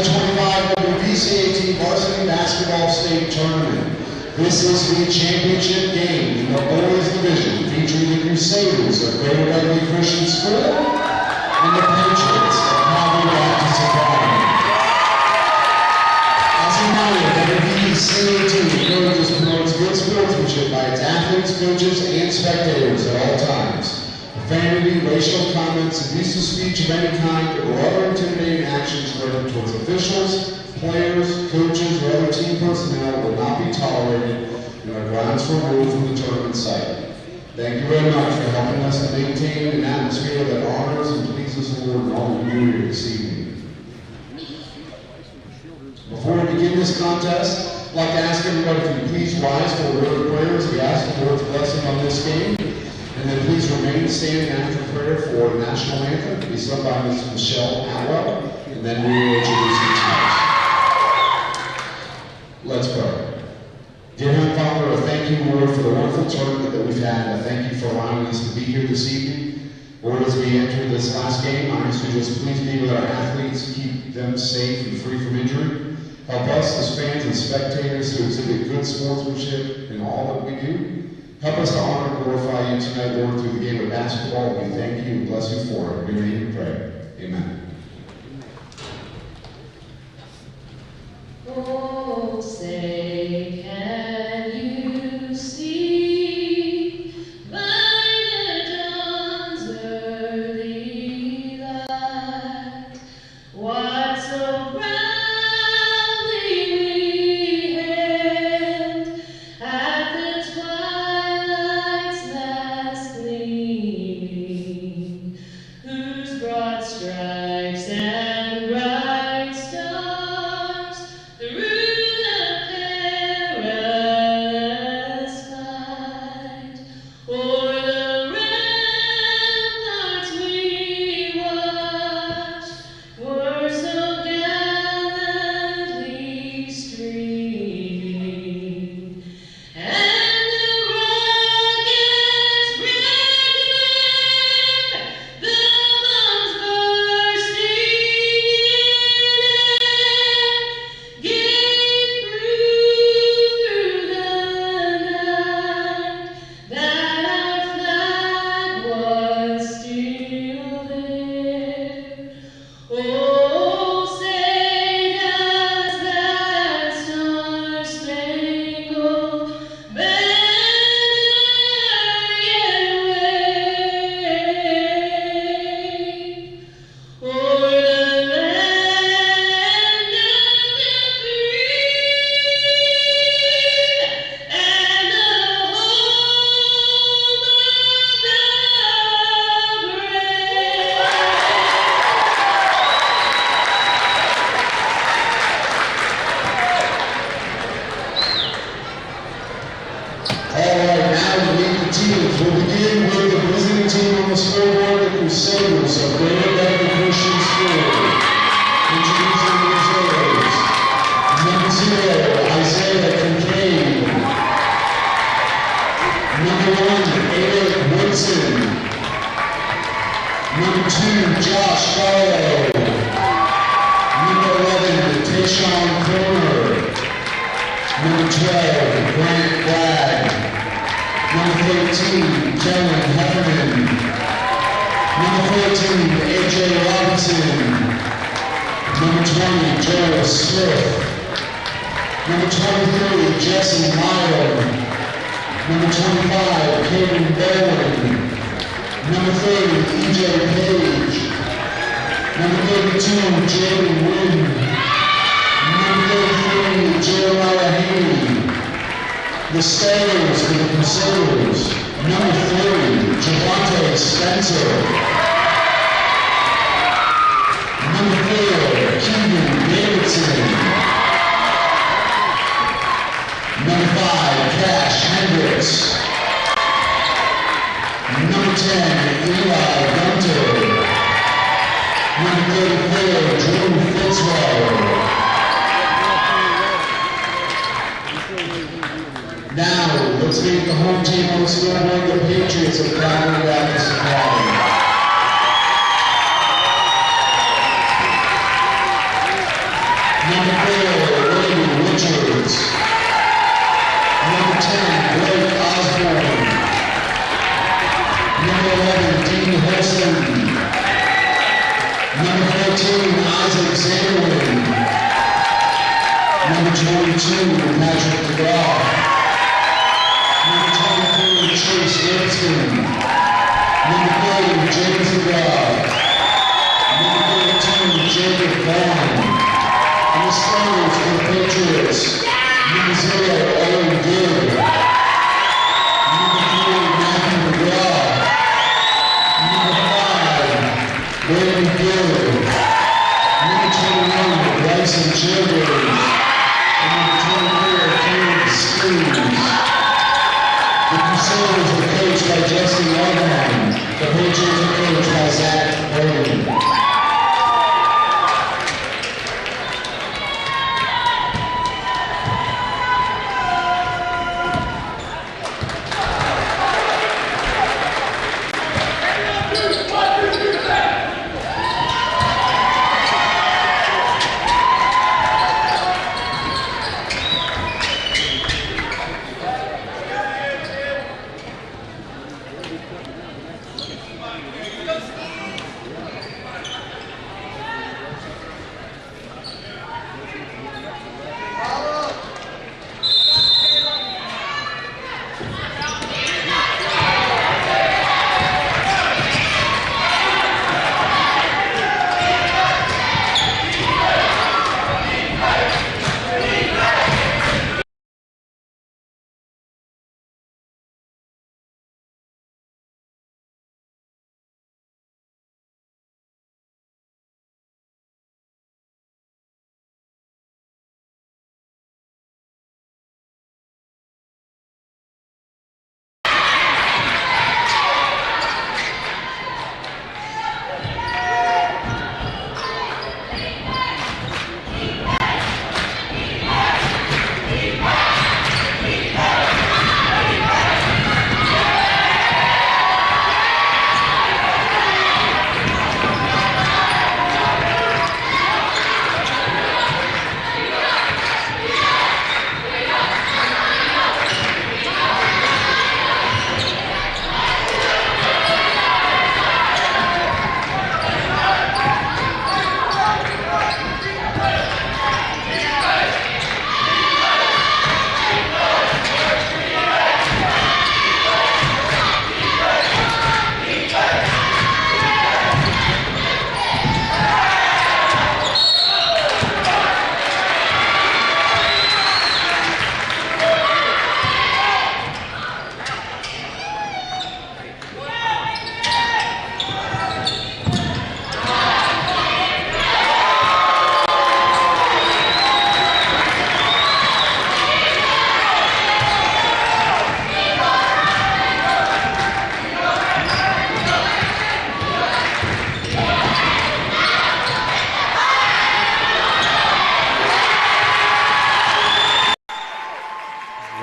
2025 Wvcat Varsity Basketball State Tournament. This is the championship game in the boys division, featuring the Crusaders of Greater Beckley Christian School and the Patriots of Calvary Baptist Academy. As a reminder, Wvcat encourages and promotes good sportsmanship by its athletes, coaches, and spectators at all times. Profanity, racial comments, abusive speech of any kind, or other intimidating actions directed towards officials, players, coaches, or other team personnel will not be tolerated and are grounds for removal from the tournament site. Thank you very much for helping us to maintain an atmosphere that honors and pleases the Lord in all we do here this evening. Before we begin this contest, I'd like to ask everybody to please rise for a word of prayer as we ask the Lord's blessing on this game. And then please remain standing after prayer for the national anthem to be sung by Ms. Michelle Atwell, and then we will introduce the teams. Let's pray. Dear Heavenly Father, I thank you, Lord, for the wonderful tournament that we've had. I thank you for allowing us to be here this evening. Lord, as we enter this last game, I ask you just please be with our athletes, keep them safe and free from injury. Help us as fans and spectators to exhibit good sportsmanship in all that we do. Help us to honor and glorify you tonight, Lord, through the game of basketball. We thank you and bless you for it. In your name we pray. Amen. Oh, say, can you see by the dawn's early light what so proudly we hailed at the twilight's last gleaming, whose broad stripes and bright stars through the perilous fight, o'er the ramparts we watched, were so gallantly streaming, and the rocket's red glare, the bombs bursting in air, gave proof through the night that our flag was still there. Oh, say does that star-spangled banner yet wave o'er the land of the free and the home of the brave? All right, now to meet the teams. We'll begin with the visiting team on the scoreboard, the Crusaders of Greater Beckley Christian School. Introducing the reserves. Number 0, Isaiah Kincaid. Number 1, Eric Woodson. Number 2, Josh Farlow. Number 11, Tayshawn Cromer. Number 12, Grant Bragg. Number 13, Kellen Heffernan. Number 14, AJ Robinson. Number 20, Joel Smith. Number 23, Jesse Meyer. Number 25, Caden Bowen. Number 30, EJ Page. Number 32, Jaden Wynn. Number 33, Jeremiah Haney. The Stayers for the Crusaders. Number 30, Javante Spencer. Number 4, Keegan Davidson. Number 5, Cash Hendricks. Number 10, Eli Gunter. Number 34, Drew Fitzroy. Now, let's meet the home team on the scoreboard, the Patriots of Calvary Baptist Academy. Number 10, Blake Osborne. Number 11, Dean Holston. Number 14, Isaac Zanderwin. Number 22, Patrick DeGraw. Number 23, Chase Livingston. Number 30, James DeGraw. Number 32, Jacob Vaughn. And the starters for the Patriots. Number 0, Owen Good. Number 3, Matthew McGraw. Number 5, Brandon Gill. Number 21, Bryson Childers. And number 24, Caleb Steves. The Crusaders are coached by Justin Lovman. The Patriots are coached by Zach Bowman.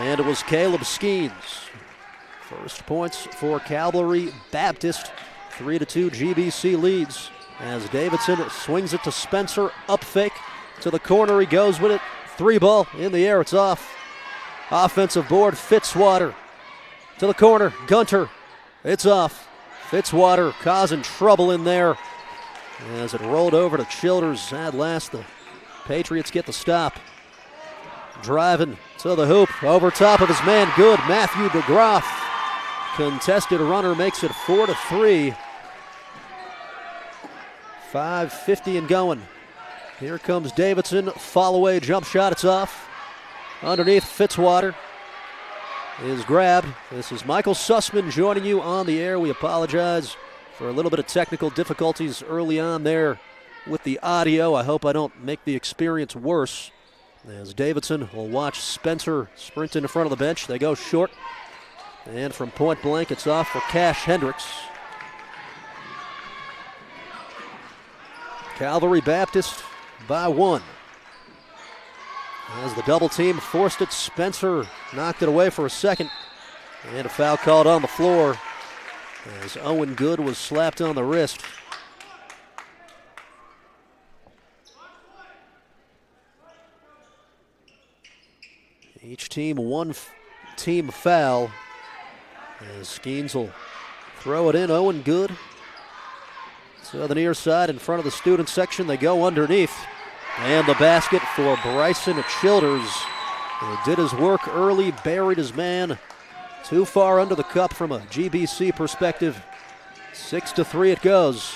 And it was Caleb Skeens. First points for Calvary Baptist. 3-2 GBC leads as Davidson swings it to Spencer. Up fake to the corner. He goes with it. 3-ball in the air. It's off. Offensive board. Fitzwater to the corner. Gunter. It's off. Fitzwater causing trouble in there as it rolled over to Childers. At last, the Patriots get the stop. Driving to the hoop, over top of his man, good. Matthew DeGraff. Contested runner makes it 4-3. 5:50 and going. Here comes Davidson. Fall away jump shot. It's off. Underneath, Fitzwater is grabbed. This is Michael Sussman joining you on the air. We apologize for a little bit of technical difficulties early on there with the audio. I hope I don't make the experience worse. As Davidson will watch Spencer sprint in front of the bench. They go short. And from point blank, it's off for Cash Hendricks. Calvary Baptist by 1. As the double team forced it, Spencer knocked it away for a second. And a foul called on the floor as Owen Good was slapped on the wrist. Each team one team foul. As Skeens will throw it in, Owen Good. So the near side in front of the student section, they go underneath. And the basket for Bryson Childers. He did his work early, buried his man. Too far under the cup from a GBC perspective. 6-3 it goes.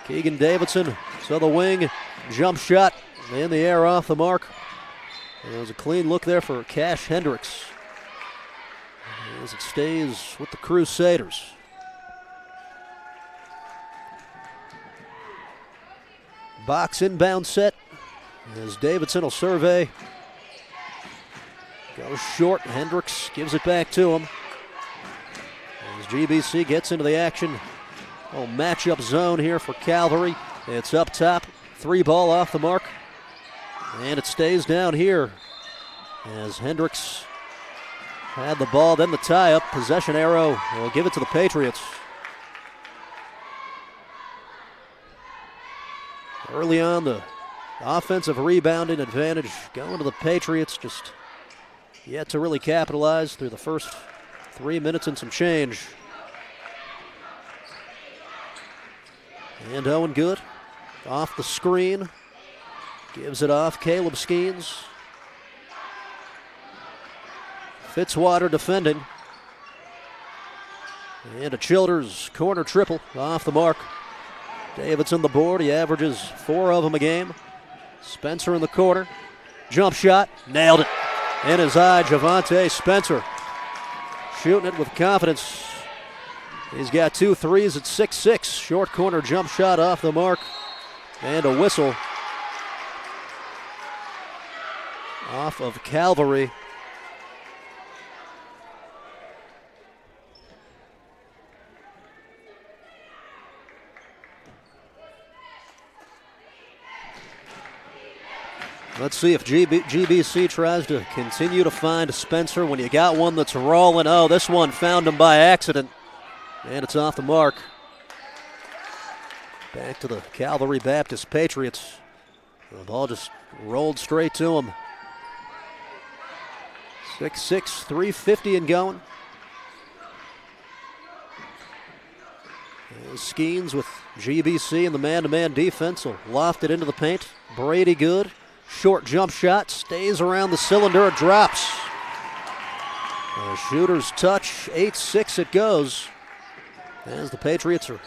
Keegan Davidson to the wing. Jump shot in the air off the mark. And there was a clean look there for Cash Hendricks as it stays with the Crusaders. Box inbound set as Davidson will survey. Goes short. Hendricks gives it back to him. As GBC gets into the action. Oh, matchup zone here for Calvary. It's up top. 3 ball off the mark. And it stays down here as Hendricks had the ball, then the tie-up. Possession arrow will give it to the Patriots. Early on, the offensive rebounding advantage going to the Patriots. Just yet to really capitalize through the first 3 minutes and some change. And Owen Good off the screen. Gives it off. Caleb Skeens. Fitzwater defending. And a Childers corner triple off the mark. Davidson the board. He averages 4 of them a game. Spencer in the corner. Jump shot. Nailed it. In his eye, Javante Spencer. Shooting it with confidence. He's got 2 threes at 6-6. Short corner jump shot off the mark. And a whistle off of Calvary. Let's see if GBC tries to continue to find Spencer when you got one that's rolling. Oh, this one found him by accident. And it's off the mark. Back to the Calvary Baptist Patriots. The ball just rolled straight to him. 6-6, 3:50 and going. Skeens with GBC and the man-to-man defense will loft it into the paint. Brady Good. Short jump shot, stays around the cylinder, it drops. A shooter's touch, 8-6 it goes. As the Patriots are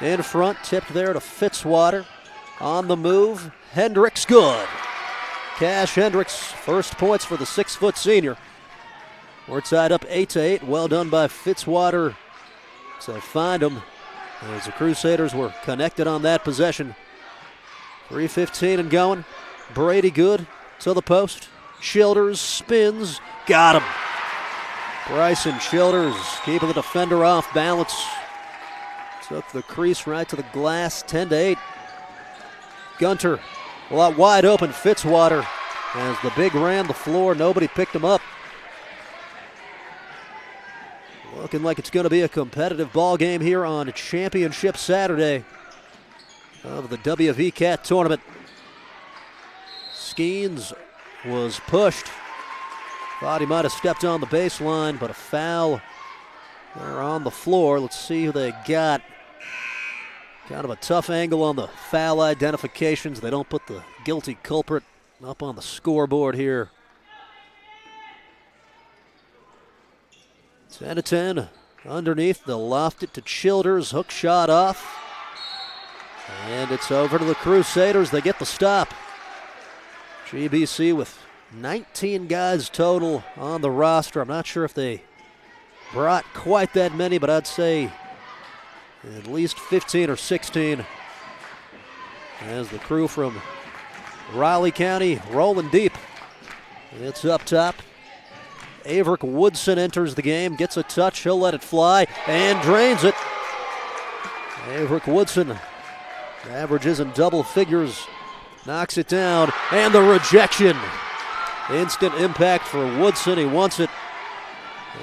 in front, tipped there to Fitzwater. On the move, Hendricks good. Cash Hendricks, first points for the 6-foot senior. We're tied up 8-8, well done by Fitzwater to find him. As the Crusaders were connected on that possession. 3:15 and going. Brady Good to the post. Childers spins. Got him. Bryson Childers keeping the defender off balance. Took the crease right to the glass. 10-8. Gunter a lot wide open. Fitzwater as the big ran the floor. Nobody picked him up. Looking like it's going to be a competitive ball game here on Championship Saturday of the Wvcat tournament. Skeens was pushed. Thought he might have stepped on the baseline, but a foul there on the floor. Let's see who they got. Kind of a tough angle on the foul identifications. They don't put the guilty culprit up on the scoreboard here. 10-10 underneath. They'll loft it to Childers. Hook shot off. And it's over to the Crusaders. They get the stop. GBC with 19 guys total on the roster. I'm not sure if they brought quite that many, but I'd say at least 15 or 16. As the crew from Riley County rolling deep. It's up top. Averick Woodson enters the game, gets a touch, he'll let it fly, and drains it. Averick Woodson averages in double figures. Knocks it down, and the rejection. Instant impact for Woodson. He wants it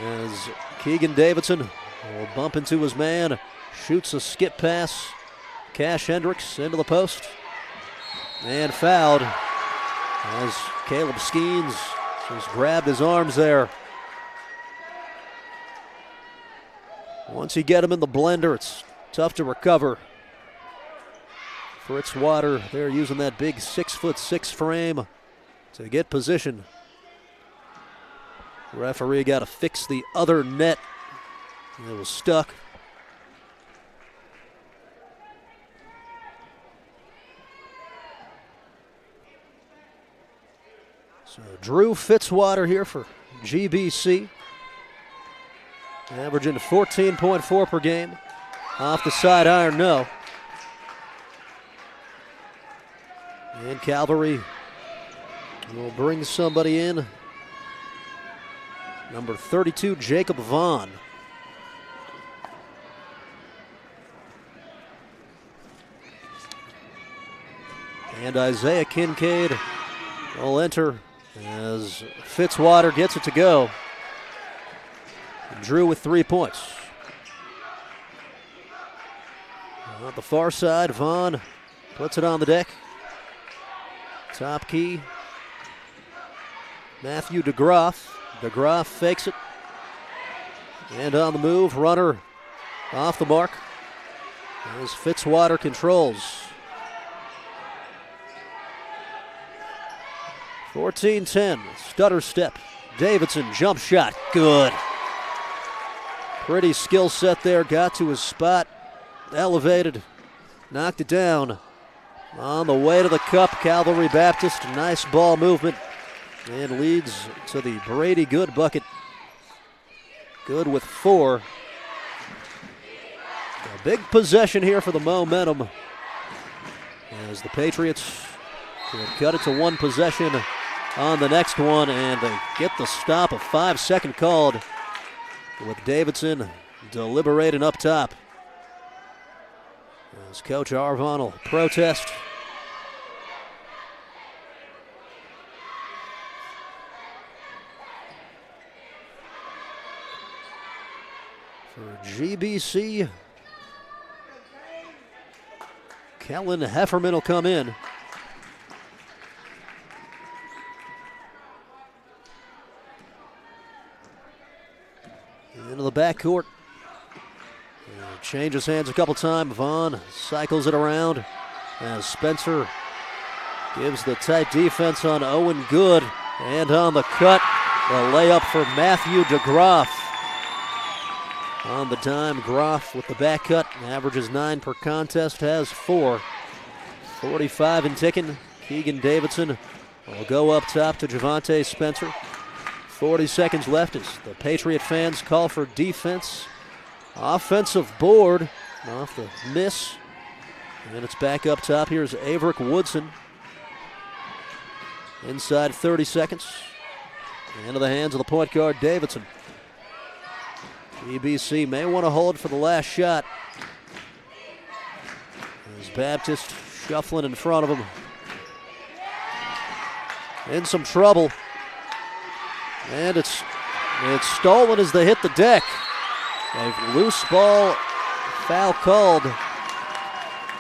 as Keegan Davidson will bump into his man. Shoots a skip pass. Cash Hendricks into the post. And fouled as Caleb Skeens just grabbed his arms there. Once you get them in the blender, it's tough to recover. Fritz Water, they're using that big 6'6" frame to get position. Referee got to fix the other net. It was stuck. So Drew Fitzwater here for GBC. Averaging 14.4 per game. Off the side iron, no. And Calvary will bring somebody in. Number 32, Jacob Vaughn. And Isaiah Kincaid will enter as Fitzwater gets it to go. Drew with 3 points. On the far side, Vaughn puts it on the deck. Top key. Matthew DeGroff. DeGroff fakes it. And on the move, runner off the mark as Fitzwater controls. 14-10, stutter step. Davidson, jump shot, good. Pretty skill set there, got to his spot, elevated, knocked it down. On the way to the cup, Calvary Baptist, nice ball movement, and leads to the Brady Good bucket. Good with 4. A big possession here for the Momentum as the Patriots could cut it to 1 possession on the next one, and they get the stop, a 5-second called with Davidson deliberating up top. As Coach Arvon will protest. For GBC, Kellen Hefferman will come in. Into the backcourt. Changes hands a couple times. Vaughn cycles it around as Spencer gives the tight defense on Owen Good. And on the cut, the layup for Matthew DeGroff. On the dime, Groff with the back cut. Averages 9 per contest, has 4. 45 and ticking. Keegan Davidson will go up top to Javante Spencer. 40 seconds left as the Patriot fans call for defense. Offensive board off the miss. And it's back up top. Here's Averick Woodson. Inside 30 seconds. Into the hands of the point guard, Davidson. GBC may want to hold for the last shot. As Baptist shuffling in front of him. In some trouble. And it's stolen as they hit the deck. A loose ball, foul called.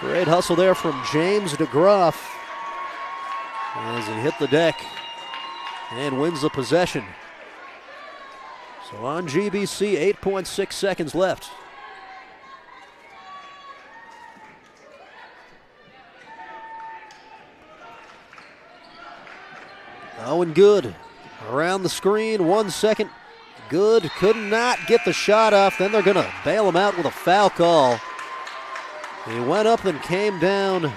Great hustle there from James DeGroff as he hit the deck and wins the possession. So on GBC, 8.6 seconds left. Owen Good around the screen, 1 second. Good could not get the shot off. Then they're going to bail him out with a foul call. He went up and came down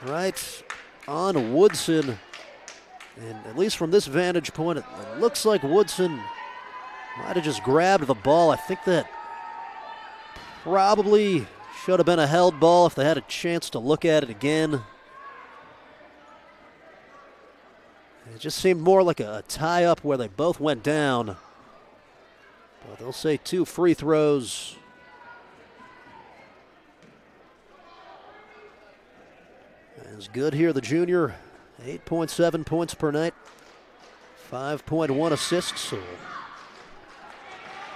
right on Woodson. And at least from this vantage point, it looks like Woodson might have just grabbed the ball. I think that probably should have been a held ball if they had a chance to look at it again. It just seemed more like a tie-up where they both went down. But they'll say 2 free throws. As Good here, the junior, 8.7 points per night, 5.1 assists. So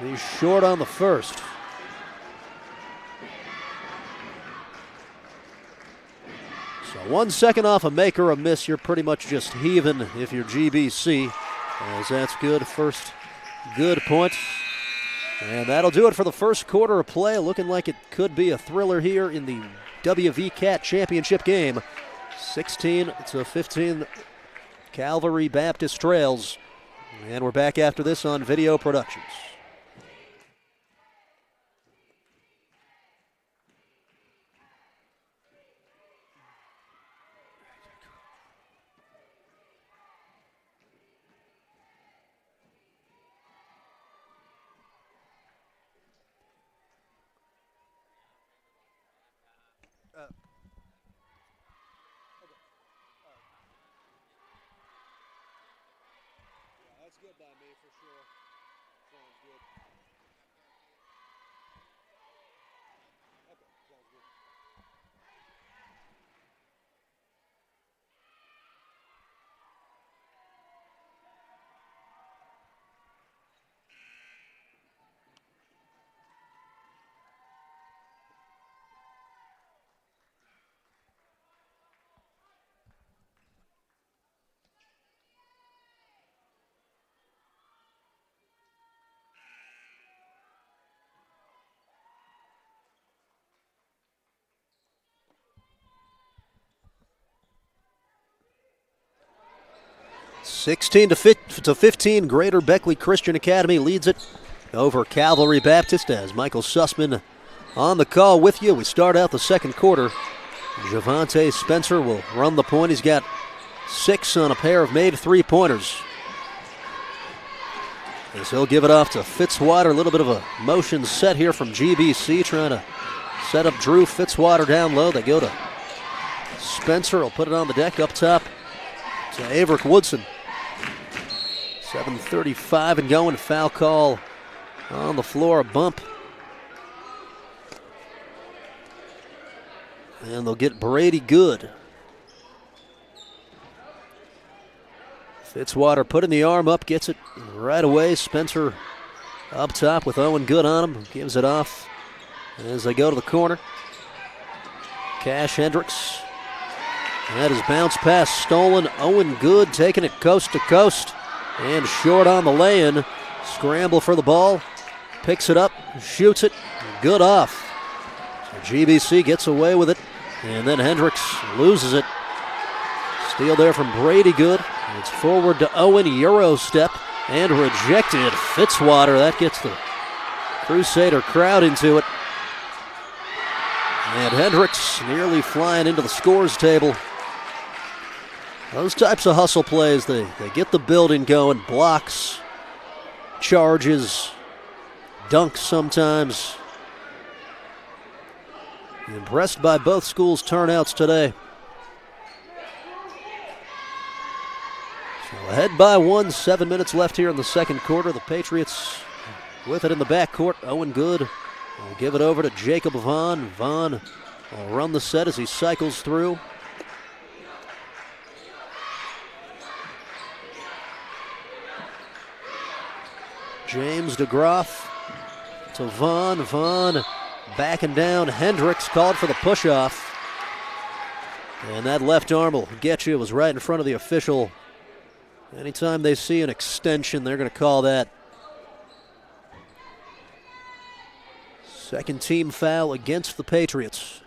he's short on the first. So 1 second off a make or a miss, you're pretty much just heaving if you're GBC. As that's Good, first Good point And that'll do it for the first quarter of play. Looking like it could be a thriller here in the Wvcat championship game. 16-15, Calvary Baptist trails. And we're back after this on Video Productions. That's good by me for sure. Sounds good. Okay, sounds good. 16-15, Greater Beckley Christian Academy leads it over Calvary Baptist as Michael Sussman on the call with you. We start out the second quarter. Javante Spencer will run the point. He's got 6 on a pair of made three-pointers. As he'll give it off to Fitzwater. A little bit of a motion set here from GBC, trying to set up Drew Fitzwater down low. They go to Spencer. He'll put it on the deck up top to Averick Woodson. 7:35 and going. Foul call on the floor, a bump. And they'll get Brady Good. Fitzwater putting the arm up, gets it right away. Spencer up top with Owen Good on him. Gives it off as they go to the corner. Cash Hendricks. And that is bounce pass stolen. Owen Good taking it coast to coast. And short on the lay-in. Scramble for the ball. Picks it up, shoots it. Good off. So GBC gets away with it. And then Hendricks loses it. Steal there from Brady Good. It's forward to Owen, Euro step, and rejected. Fitzwater, that gets the Crusader crowd into it. And Hendricks nearly flying into the scores table. Those types of hustle plays, they get the building going. Blocks, charges, dunks sometimes. Impressed by both schools' turnouts today. So ahead by 1, 7 minutes left here in the second quarter. The Patriots with it in the backcourt. Owen Good will give it over to Jacob Vaughn. Vaughn will run the set as he cycles through. James DeGroff to Vaughn. Vaughn backing down. Hendricks called for the push-off. And that left arm will get you. It was right in front of the official. Anytime they see an extension, they're going to call that. Second team foul against the Patriots.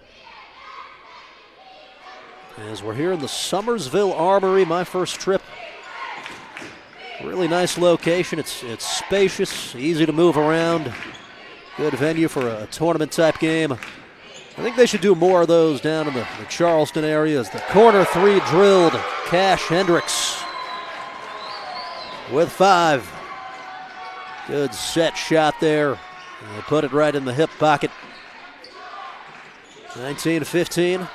As we're here in the Summersville Armory, my first trip. Really nice location. It's spacious, easy to move around. Good venue for a tournament-type game. I think they should do more of those down in the Charleston area. As the corner three drilled, Cash Hendricks with 5. Good set shot there. And they put it right in the hip pocket. 19-15.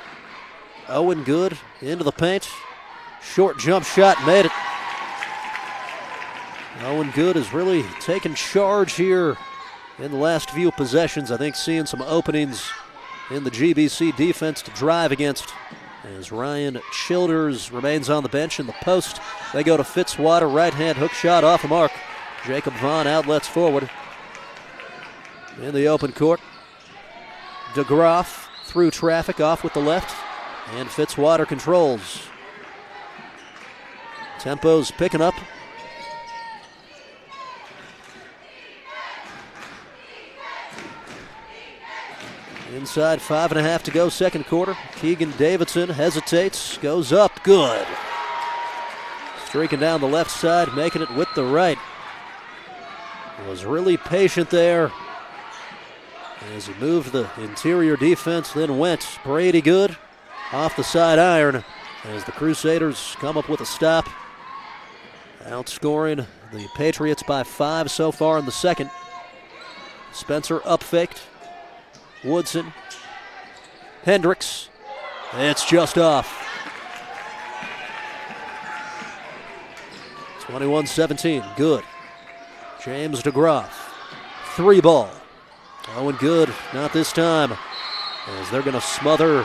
Owen Good into the paint. Short jump shot, made it. Owen Good has really taken charge here in the last few possessions. I think seeing some openings in the GBC defense to drive against. As Ryan Childers remains on the bench in the post. They go to Fitzwater, right-hand hook shot off the mark. Jacob Vaughn outlets forward. In the open court, DeGroff through traffic, off with the left, and Fitzwater controls. Tempo's picking up. Inside 5.5 to go, second quarter. Keegan Davidson hesitates, goes up, good. Streaking down the left side, making it with the right. Was really patient there as he moved the interior defense, then went Brady good off the side iron as the Crusaders come up with a stop, outscoring the Patriots by 5 so far in the second. Spencer up faked. Woodson. Hendricks. It's just off. 21-17. Good. James DeGroff. 3 ball. Owen good. Not this time. As they're going to smother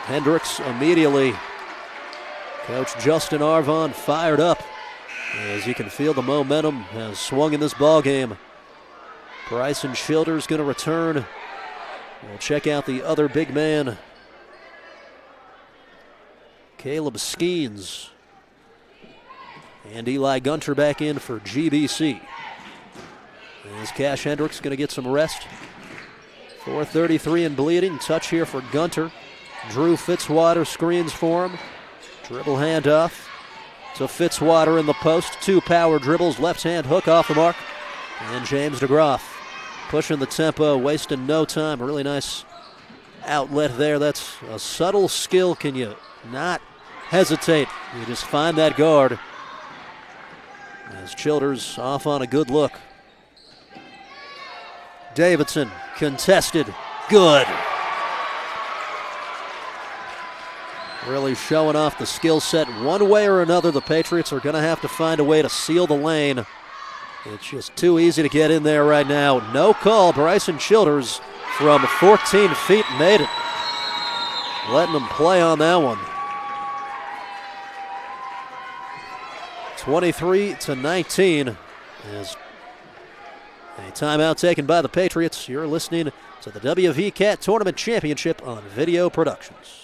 Hendricks immediately. Coach Justin Arvon fired up as you can feel the momentum has swung in this ball game. Bryson Childers going to return. We'll check out the other big man, Caleb Skeens. And Eli Gunter back in for GBC. As Cash Hendricks going to get some rest. 4:33 and bleeding. Touch here for Gunter. Drew Fitzwater screens for him. Dribble handoff to Fitzwater in the post. 2 power dribbles. Left hand hook off the mark. And James DeGroff pushing the tempo, wasting no time. Really nice outlet there. That's a subtle skill. Can you not hesitate? You just find that guard. As Childers off on a good look. Davidson contested. Good. Really showing off the skill set. One way or another, the Patriots are going to have to find a way to seal the lane. It's just too easy to get in there right now. No call. Bryson Childers from 14 feet made it. Letting them play on that one. 23-19 as a timeout taken by the Patriots. You're listening to the Wvcat Tournament Championship on Video Productions.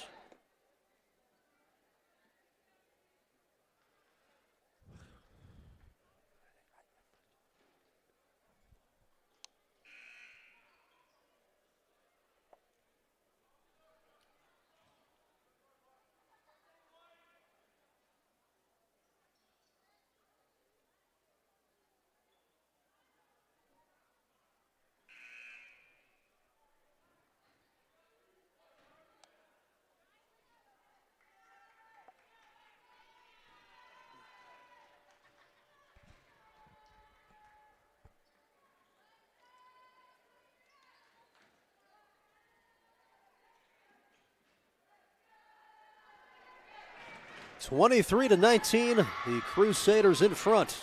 It's 23-19, the Crusaders in front.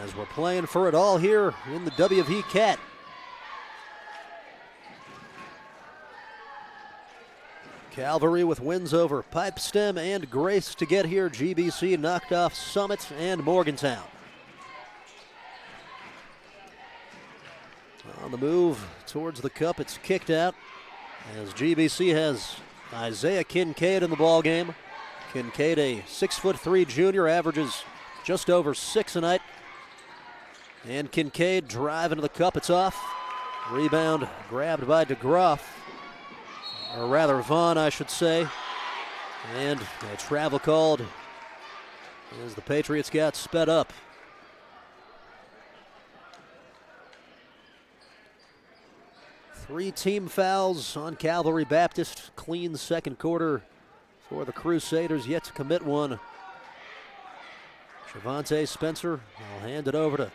As we're playing for it all here in the Wvcat. Calvary with wins over Pipestem and Grace to get here. GBC knocked off Summit and Morgantown. On the move towards the cup, it's kicked out as GBC has Isaiah Kincaid in the ball game. Kincaid, a 6'3" junior, averages just over 6 a night. And Kincaid driving to the cup, it's off. Rebound grabbed by DeGroff, or rather Vaughn, I should say. And a travel called as the Patriots got sped up. Three team fouls on Calvary Baptist. Clean second quarter for the Crusaders, yet to commit one. Shavonte Spencer, I'll hand it over to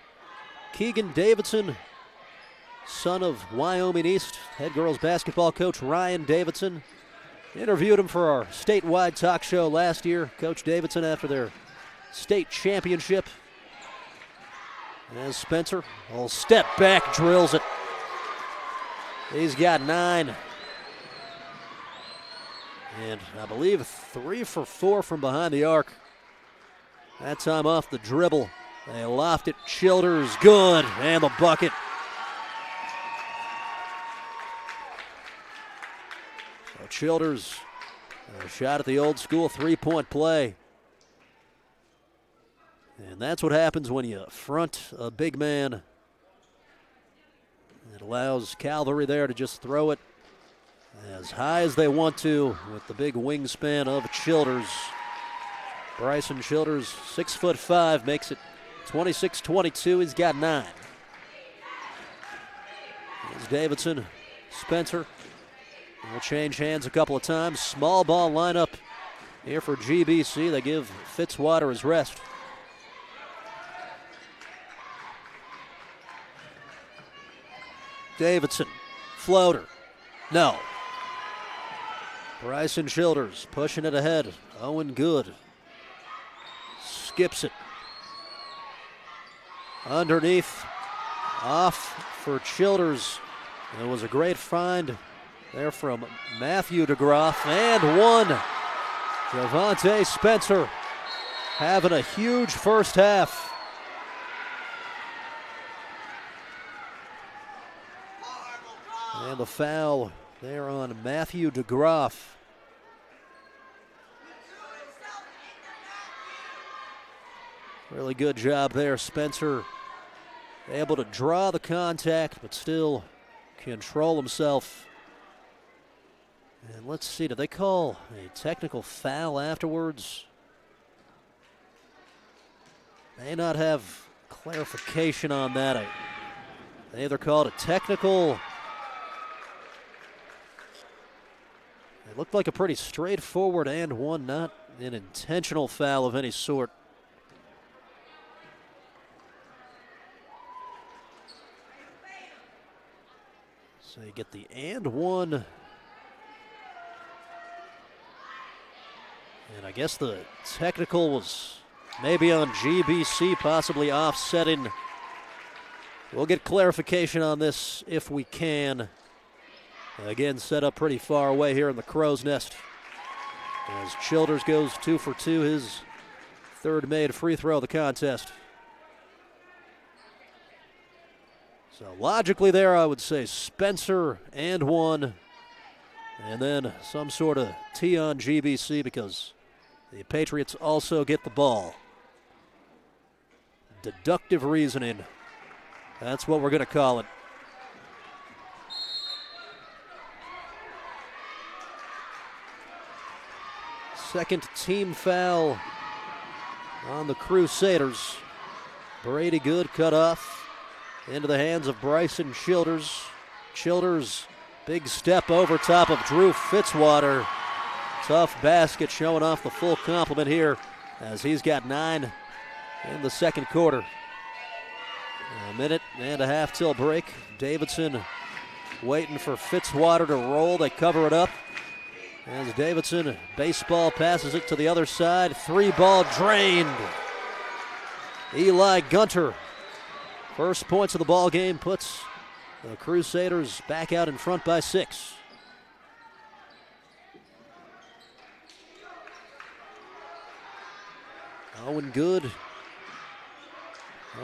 Keegan Davidson, son of Wyoming East head girls basketball coach Ryan Davidson. Interviewed him for our statewide talk show last year. Coach Davidson after their state championship. As Spencer will step back, drills it. He's got 9. And I believe 3 for 4 from behind the arc. That time off the dribble. They loft it. Childers, good. And the bucket. So Childers, a shot at the old school 3-point play. And that's what happens when you front a big man allows Calvary there to just throw it as high as they want to with the big wingspan of Childers. Bryson Childers, 6'5", makes it 26-22. He's got 9. Here's Davidson, Spencer. Will change hands a couple of times. Small ball lineup here for GBC. They give Fitzwater his rest. Davidson, floater. No. Bryson Childers pushing it ahead. Owen Good skips it. Underneath, off for Childers. It was a great find there from Matthew DeGroff, and one. Javante Spencer having a huge first half. And the foul there on Matthew DeGroff. Really good job there, Spencer. Able to draw the contact, but still control himself. And let's see, did they call a technical foul afterwards? May not have clarification on that. They either called a technical. It looked like a pretty straightforward and one, not an intentional foul of any sort. So you get the and one. And I guess the technical was maybe on GBC, possibly offsetting. We'll get clarification on this if we can. Again, set up pretty far away here in the crow's nest. As Childers goes 2 for 2, his third made free throw of the contest. So logically there, I would say Spencer and one, and then some sort of T on GBC because the Patriots also get the ball. Deductive reasoning. That's what we're going to call it. Second team foul on the Crusaders. Brady Good cut off into the hands of Bryson Childers. Childers, big step over top of Drew Fitzwater. Tough basket, showing off the full complement here as he's got 9 in the second quarter. A minute and a half till break. Davidson waiting for Fitzwater to roll. They cover it up. As Davidson baseball passes it to the other side. 3-ball drained. Eli Gunter, first points of the ball game, puts the Crusaders back out in front by 6. Owen Good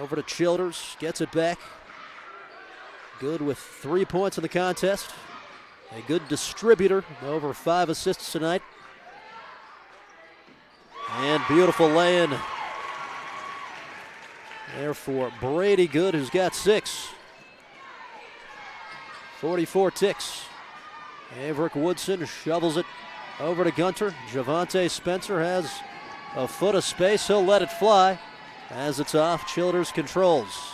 over to Childers, gets it back. Good with 3 points in the contest. A good distributor, over 5 assists tonight. And beautiful lay-in there for Brady Good, who's got 6. 44 ticks. Averick Woodson shovels it over to Gunter. Javante Spencer has a foot of space. He'll let it fly. As it's off, Childers controls.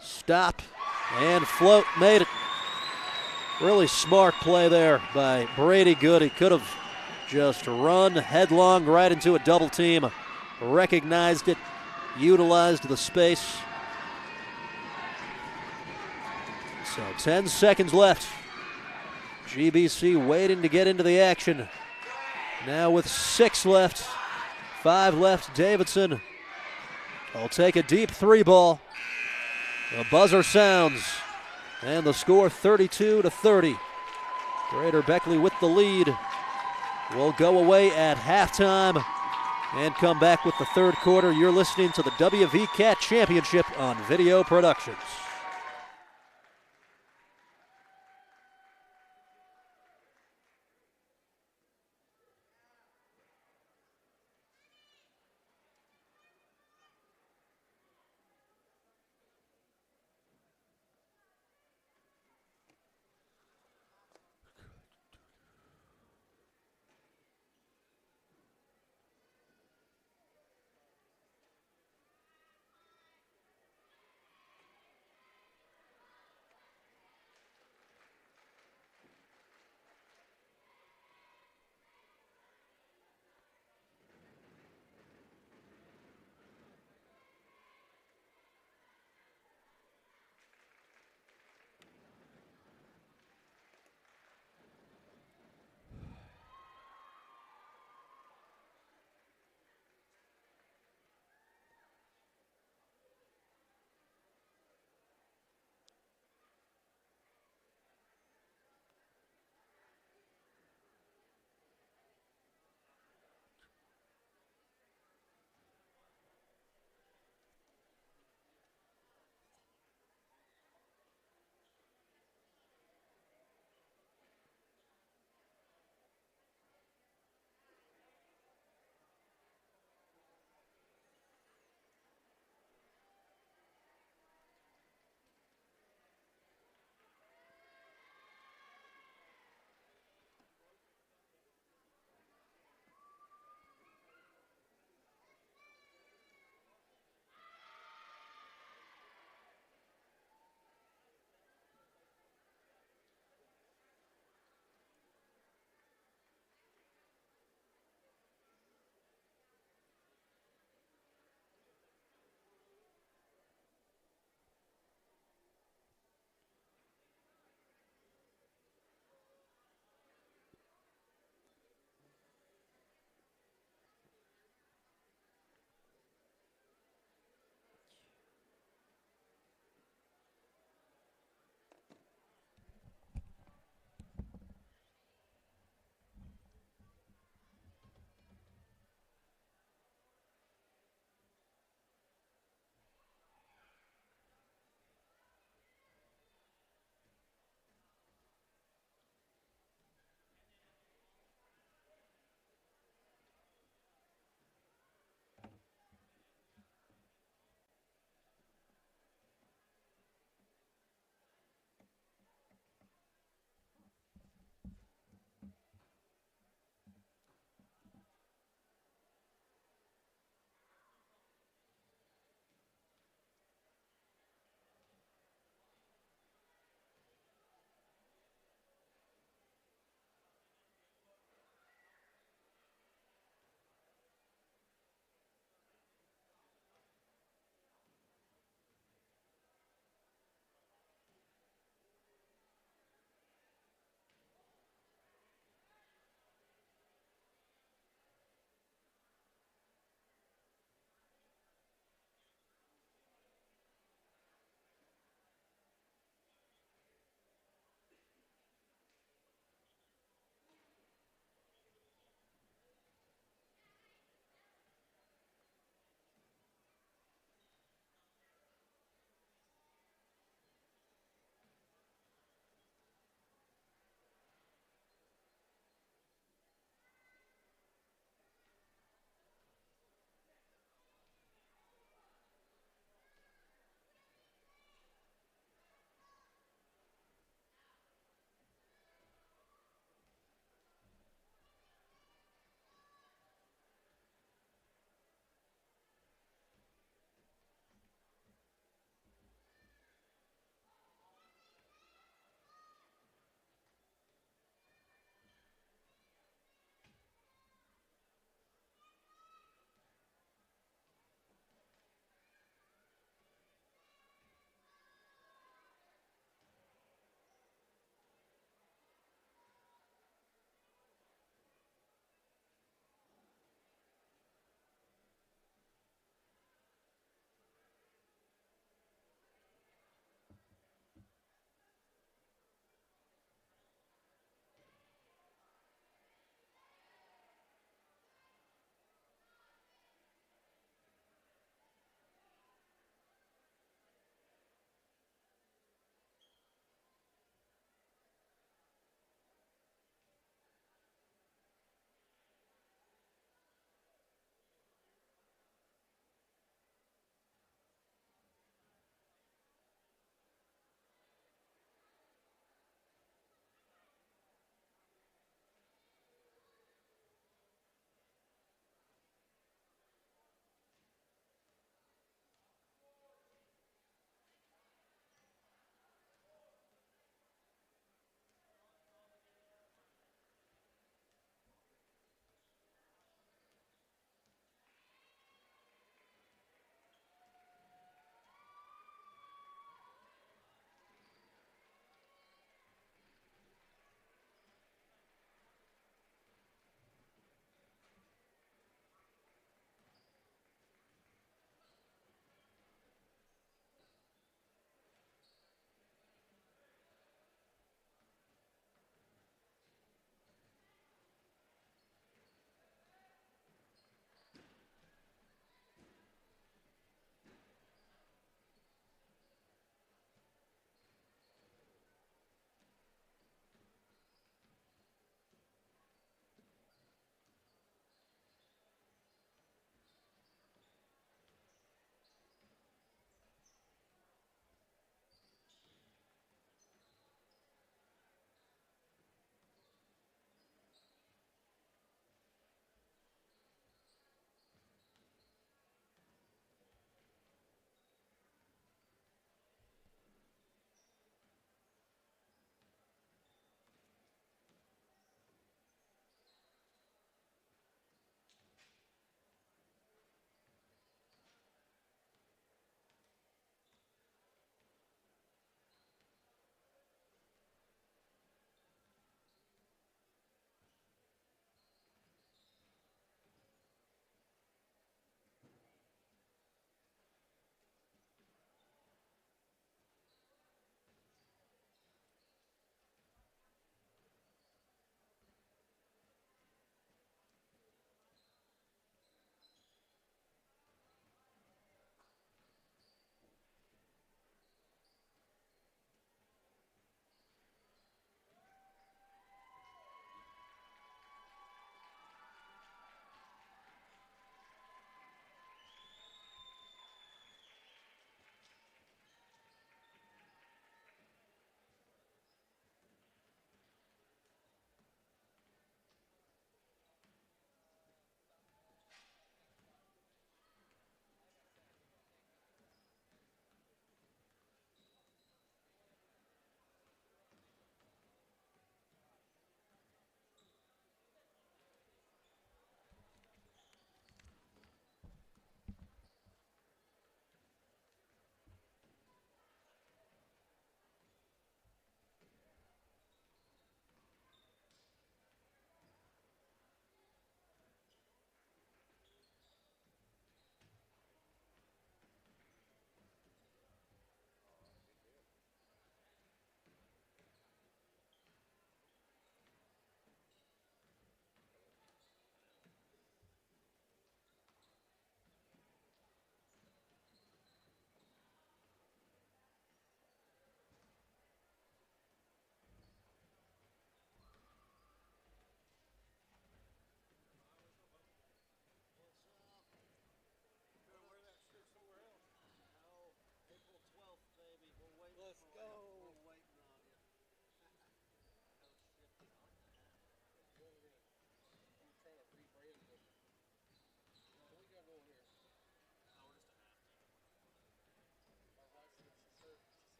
Stop and float, made it. Really smart play there by Brady Good. He could have just run headlong right into a double team, recognized it, utilized the space. So 10 seconds left. GBC waiting to get into the action. Now with 6 left, 5 left, Davidson will take a deep 3-ball. The buzzer sounds, and the score 32-30. Greater Beckley with the lead will go away at halftime and come back with the third quarter. You're listening to the Wvcat Championship on Video Productions.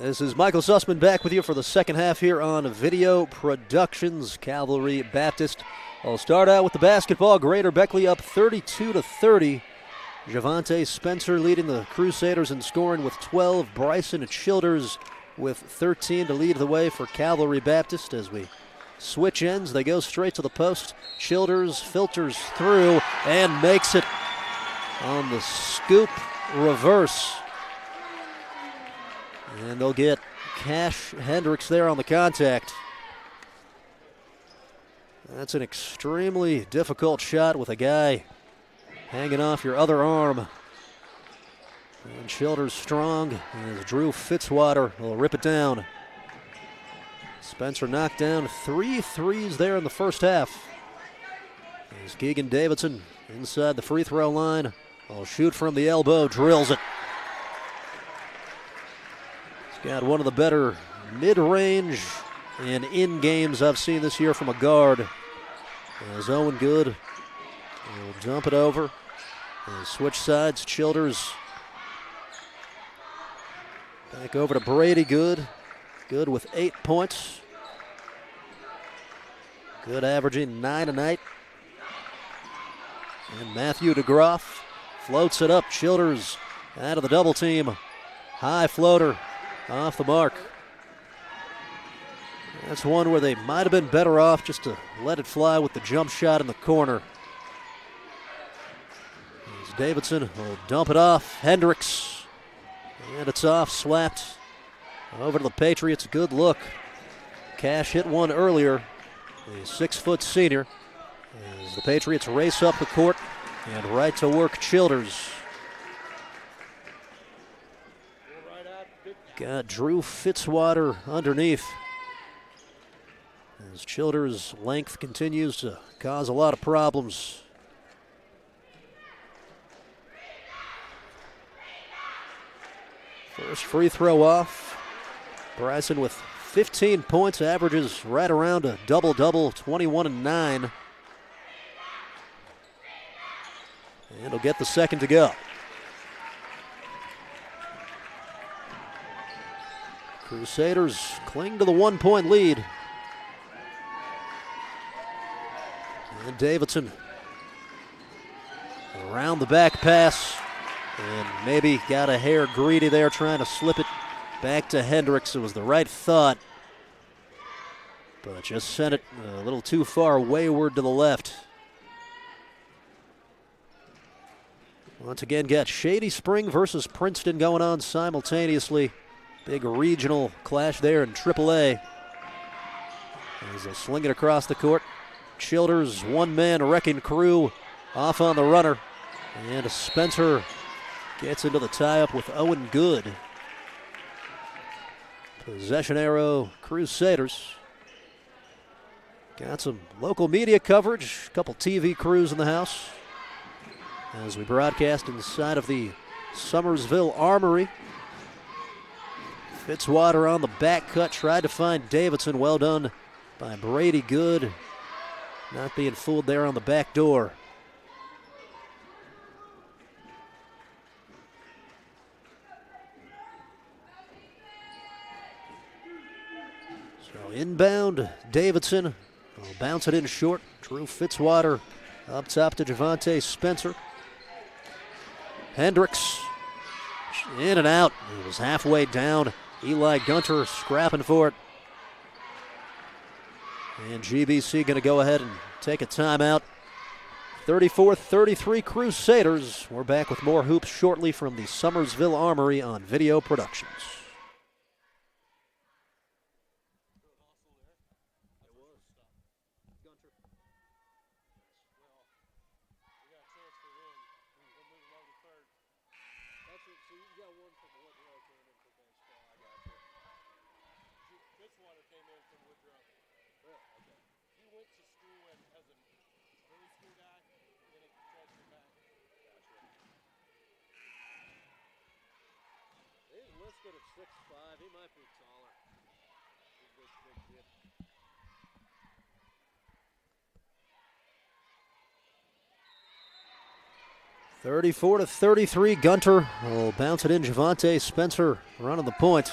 This is Michael Sussman back with you for the second half here on Video Productions. Calvary Baptist. I'll start out with the basketball. Greater Beckley up 32-30. Javante Spencer leading the Crusaders in scoring with 12. Bryson Childers with 13 to lead the way for Calvary Baptist. As we switch ends, they go straight to the post. Childers filters through and makes it on the scoop reverse. And they'll get Cash Hendricks there on the contact. That's an extremely difficult shot with a guy hanging off your other arm. And Childers strong as Drew Fitzwater will rip it down. Spencer knocked down 3 threes there in the first half. As Keegan Davidson inside the free throw line will shoot from the elbow, drills it. Got one of the better mid-range and in games I've seen this year from a guard. As Owen Good will dump it over. And switch sides, Childers. Back over to Brady Good. Good with 8 points. Good averaging 9 a night. And Matthew DeGroff floats it up. Childers out of the double team. High floater. Off the mark. That's one where they might have been better off just to let it fly with the jump shot in the corner. As Davidson will dump it off. Hendricks. And it's off, slapped over to the Patriots. Good look. Cash hit one earlier. The 6-foot senior. As the Patriots race up the court and right to work Childers. Got Drew Fitzwater underneath. As Childers' length continues to cause a lot of problems. First free throw off. Bryson with 15 points, averages right around a double-double, 21 and 9. And he'll get the second to go. Crusaders cling to the 1-point lead. And Davidson around the back pass. And maybe got a hair greedy there trying to slip it back to Hendricks. It was the right thought. But just sent it a little too far wayward to the left. Once again, got Shady Spring versus Princeton going on simultaneously. Big regional clash there in AAA. As they sling it across the court. Childers, one-man wrecking crew, off on the runner. And Spencer gets into the tie-up with Owen Good. Possession arrow, Crusaders. Got some local media coverage, a couple TV crews in the house. As we broadcast inside of the Summersville Armory. Fitzwater on the back cut, tried to find Davidson. Well done by Brady Good. Not being fooled there on the back door. So inbound, Davidson will bounce it in short. Drew Fitzwater up top to Javante Spencer. Hendricks in and out. He was halfway down. Eli Gunter scrapping for it. And GBC going to go ahead and take a timeout. 34-33 Crusaders. We're back with more hoops shortly from the Summersville Armory on Video Productions. Listed at 6'5", he might be taller. Big 34-33, Gunter will bounce it in. Javante Spencer running the point.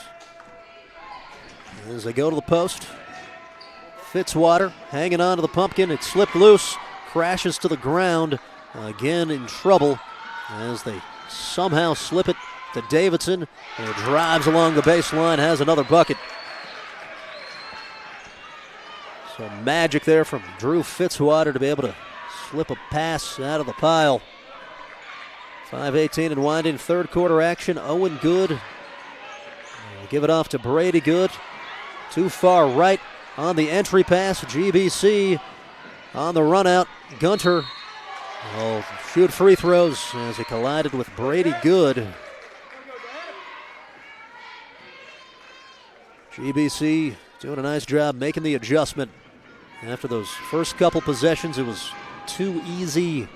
As they go to the post, Fitzwater hanging on to the pumpkin. It slipped loose, crashes to the ground. Again in trouble as they somehow slip it to Davidson. And it drives along the baseline, has another bucket. So magic there from Drew Fitzwater to be able to slip a pass out of the pile. 5:18 and winding, third quarter action. Owen Good. Give it off to Brady Good. Too far right on the entry pass. GBC on the run out. Gunter will shoot free throws as he collided with Brady Good. GBC doing a nice job making the adjustment. After those first couple possessions, it was too easy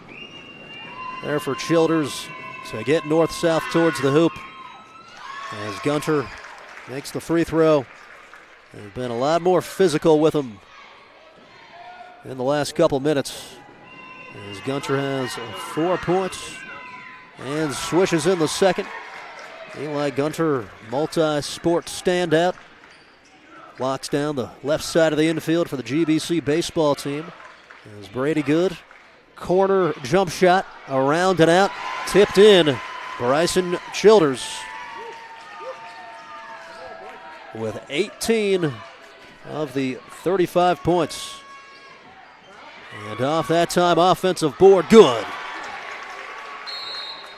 there for Childers to get north-south towards the hoop. As Gunter makes the free throw. They've been a lot more physical with him in the last couple minutes. As Gunter has 4 points and swishes in the second. Eli Gunter, multi-sport standout. Locks down the left side of the infield for the GBC baseball team. As Brady Good, corner jump shot, around and out, tipped in. Bryson Childers with 18 of the 35 points. And off that time, offensive board, good.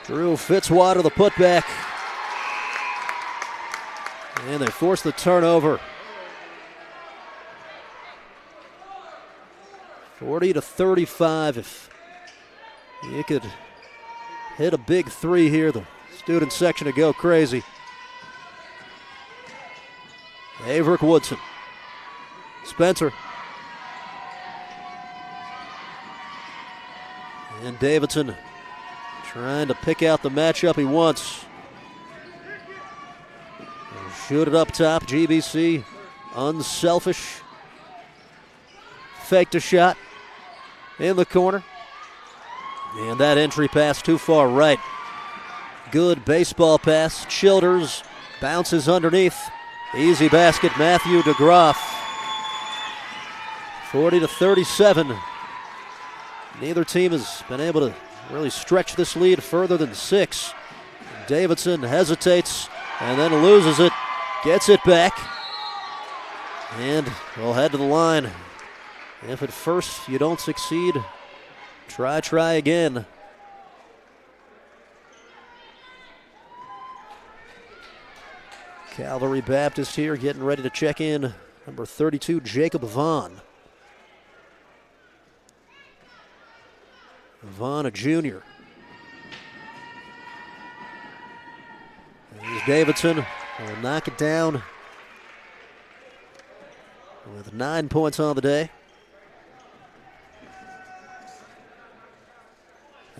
Drew Fitzwater, the putback. And they force the turnover. 40-35. If you could hit a big three here, the student section would go crazy. Averick Woodson. Spencer. And Davidson trying to pick out the matchup he wants. They'll shoot it up top. GBC unselfish. Faked a shot in the corner. And that entry pass too far right. Good baseball pass. Childers bounces underneath. Easy basket, Matthew DeGroff. 40-37. Neither team has been able to really stretch this lead further than 6. Davidson hesitates and then loses it. Gets it back. And we'll head to the line. If at first you don't succeed, try again. Calvary Baptist here getting ready to check in. Number 32, Jacob Vaughn. Vaughn, a junior. Here's Davidson. Will knock it down with 9 points on the day.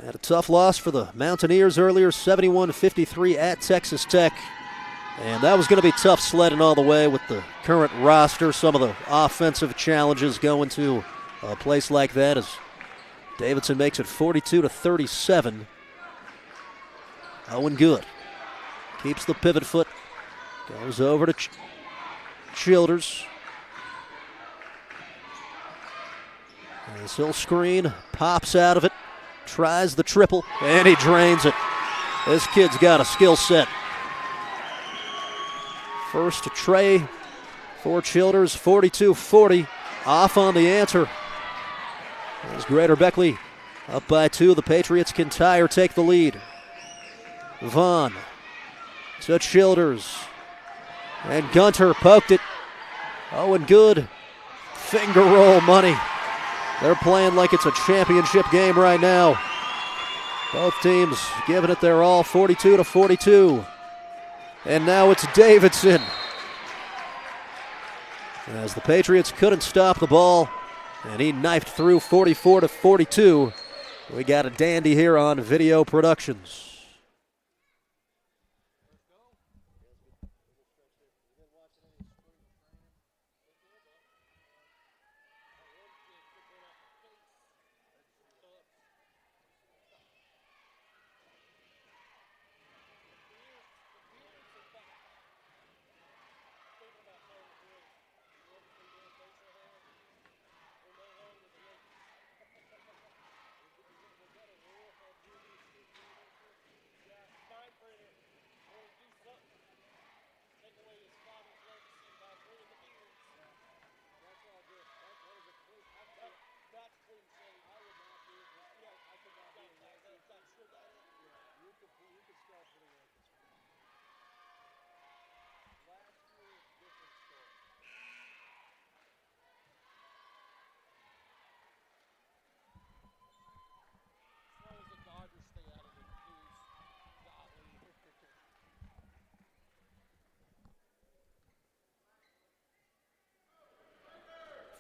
Had a tough loss for the Mountaineers earlier, 71-53 at Texas Tech. And that was going to be tough sledding all the way with the current roster. Some of the offensive challenges going to a place like that as Davidson makes it 42-37. Owen Good keeps the pivot foot. Goes over to Childers. As he'll screen, pops out of it. Tries the triple, and he drains it. This kid's got a skill set. First to Trey for Childers, 42-40. Off on the answer. As Greater Beckley up by 2. The Patriots can tie or take the lead. Vaughn to Childers. And Gunter poked it. Owen Good. Finger roll money. They're playing like it's a championship game right now. Both teams giving it their all, 42-42. And now it's Davidson. As the Patriots couldn't stop the ball, and he knifed through 44-42. We got a dandy here on Video Productions.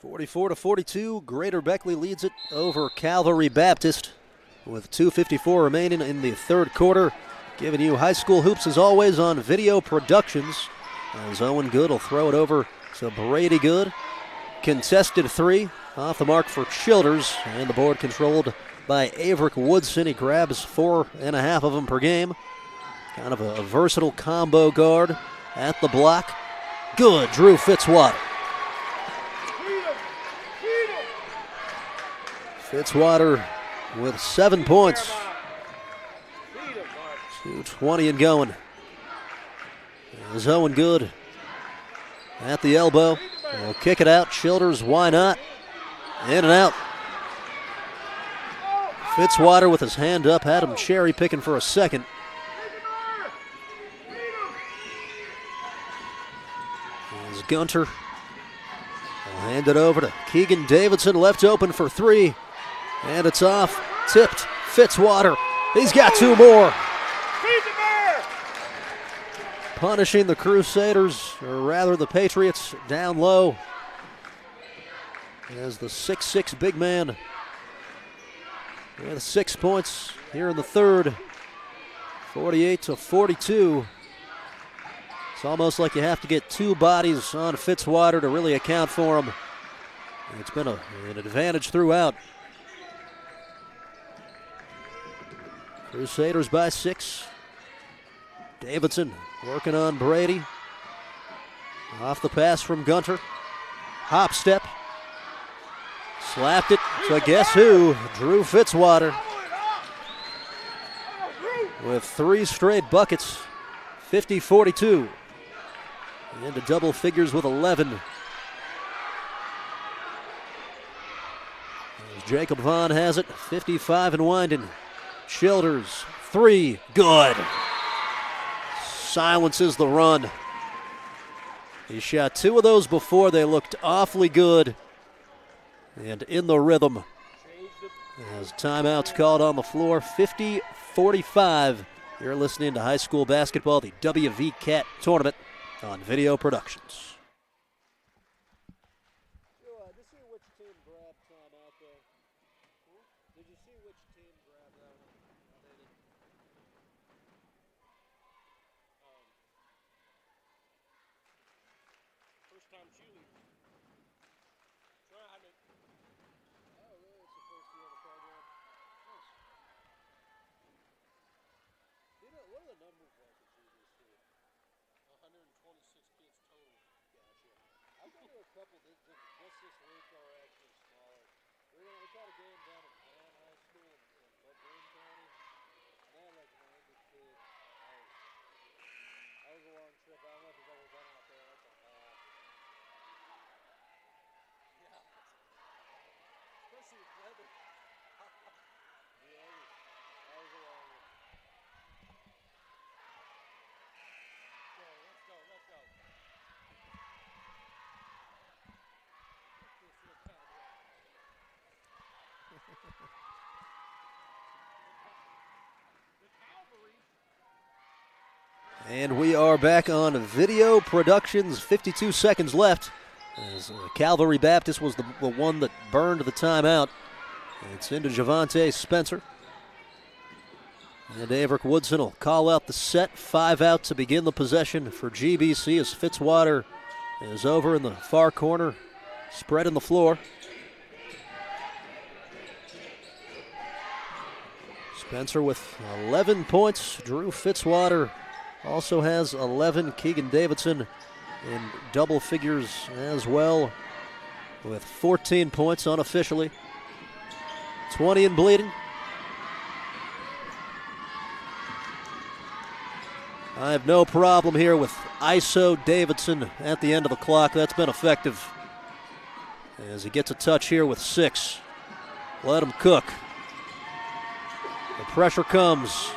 44-42, Greater Beckley leads it over Calvary Baptist with 2:54 remaining in the third quarter. Giving you high school hoops as always on Video Productions. As Owen Good will throw it over to Brady Good. Contested three off the mark for Childers, and the board controlled by Averick Woodson. He grabs 4.5 of them per game. Kind of a versatile combo guard at the block. Good, Drew Fitzwater. Fitzwater with 7 points. 2:20 and going. There's Owen Good at the elbow. We'll kick it out. Childers, why not? In and out. Fitzwater with his hand up, had him cherry picking for a second. Here's Gunter. He'll hand it over to Keegan Davidson, left open for three. And it's off. Tipped. Fitzwater. He's got 2 more. Punishing the Crusaders, or rather the Patriots, down low. As the 6'6" big man with 6 points here in the third. 48-42. It's almost like you have to get 2 bodies on Fitzwater to really account for him. It's been an advantage throughout. Crusaders by 6. Davidson working on Brady. Off the pass from Gunter. Hop step. Slapped it to guess who? Drew Fitzwater. With 3 straight buckets. 50-42. Into double figures with 11. As Jacob Vaughn has it. 55 and winding. Childers. 3. Good. Silences the run. He shot 2 of those before. They looked awfully good and in the rhythm. As timeouts called on the floor, 50-45. You're listening to high school basketball, the Wvcat tournament on Video Productions. And we are back on Video Productions. 52 seconds left. As Calvary Baptist was the one that burned the timeout. It's into Javante Spencer. And Averick Woodson will call out the set. 5 out to begin the possession for GBC as Fitzwater is over in the far corner, spreading the floor. Spencer with 11 points. Drew Fitzwater also has 11. Keegan Davidson in double figures as well with 14 points unofficially. 20 and bleeding. I have no problem here with ISO Davidson at the end of the clock. That's been effective as he gets a touch here with 6. Let him cook. The pressure comes.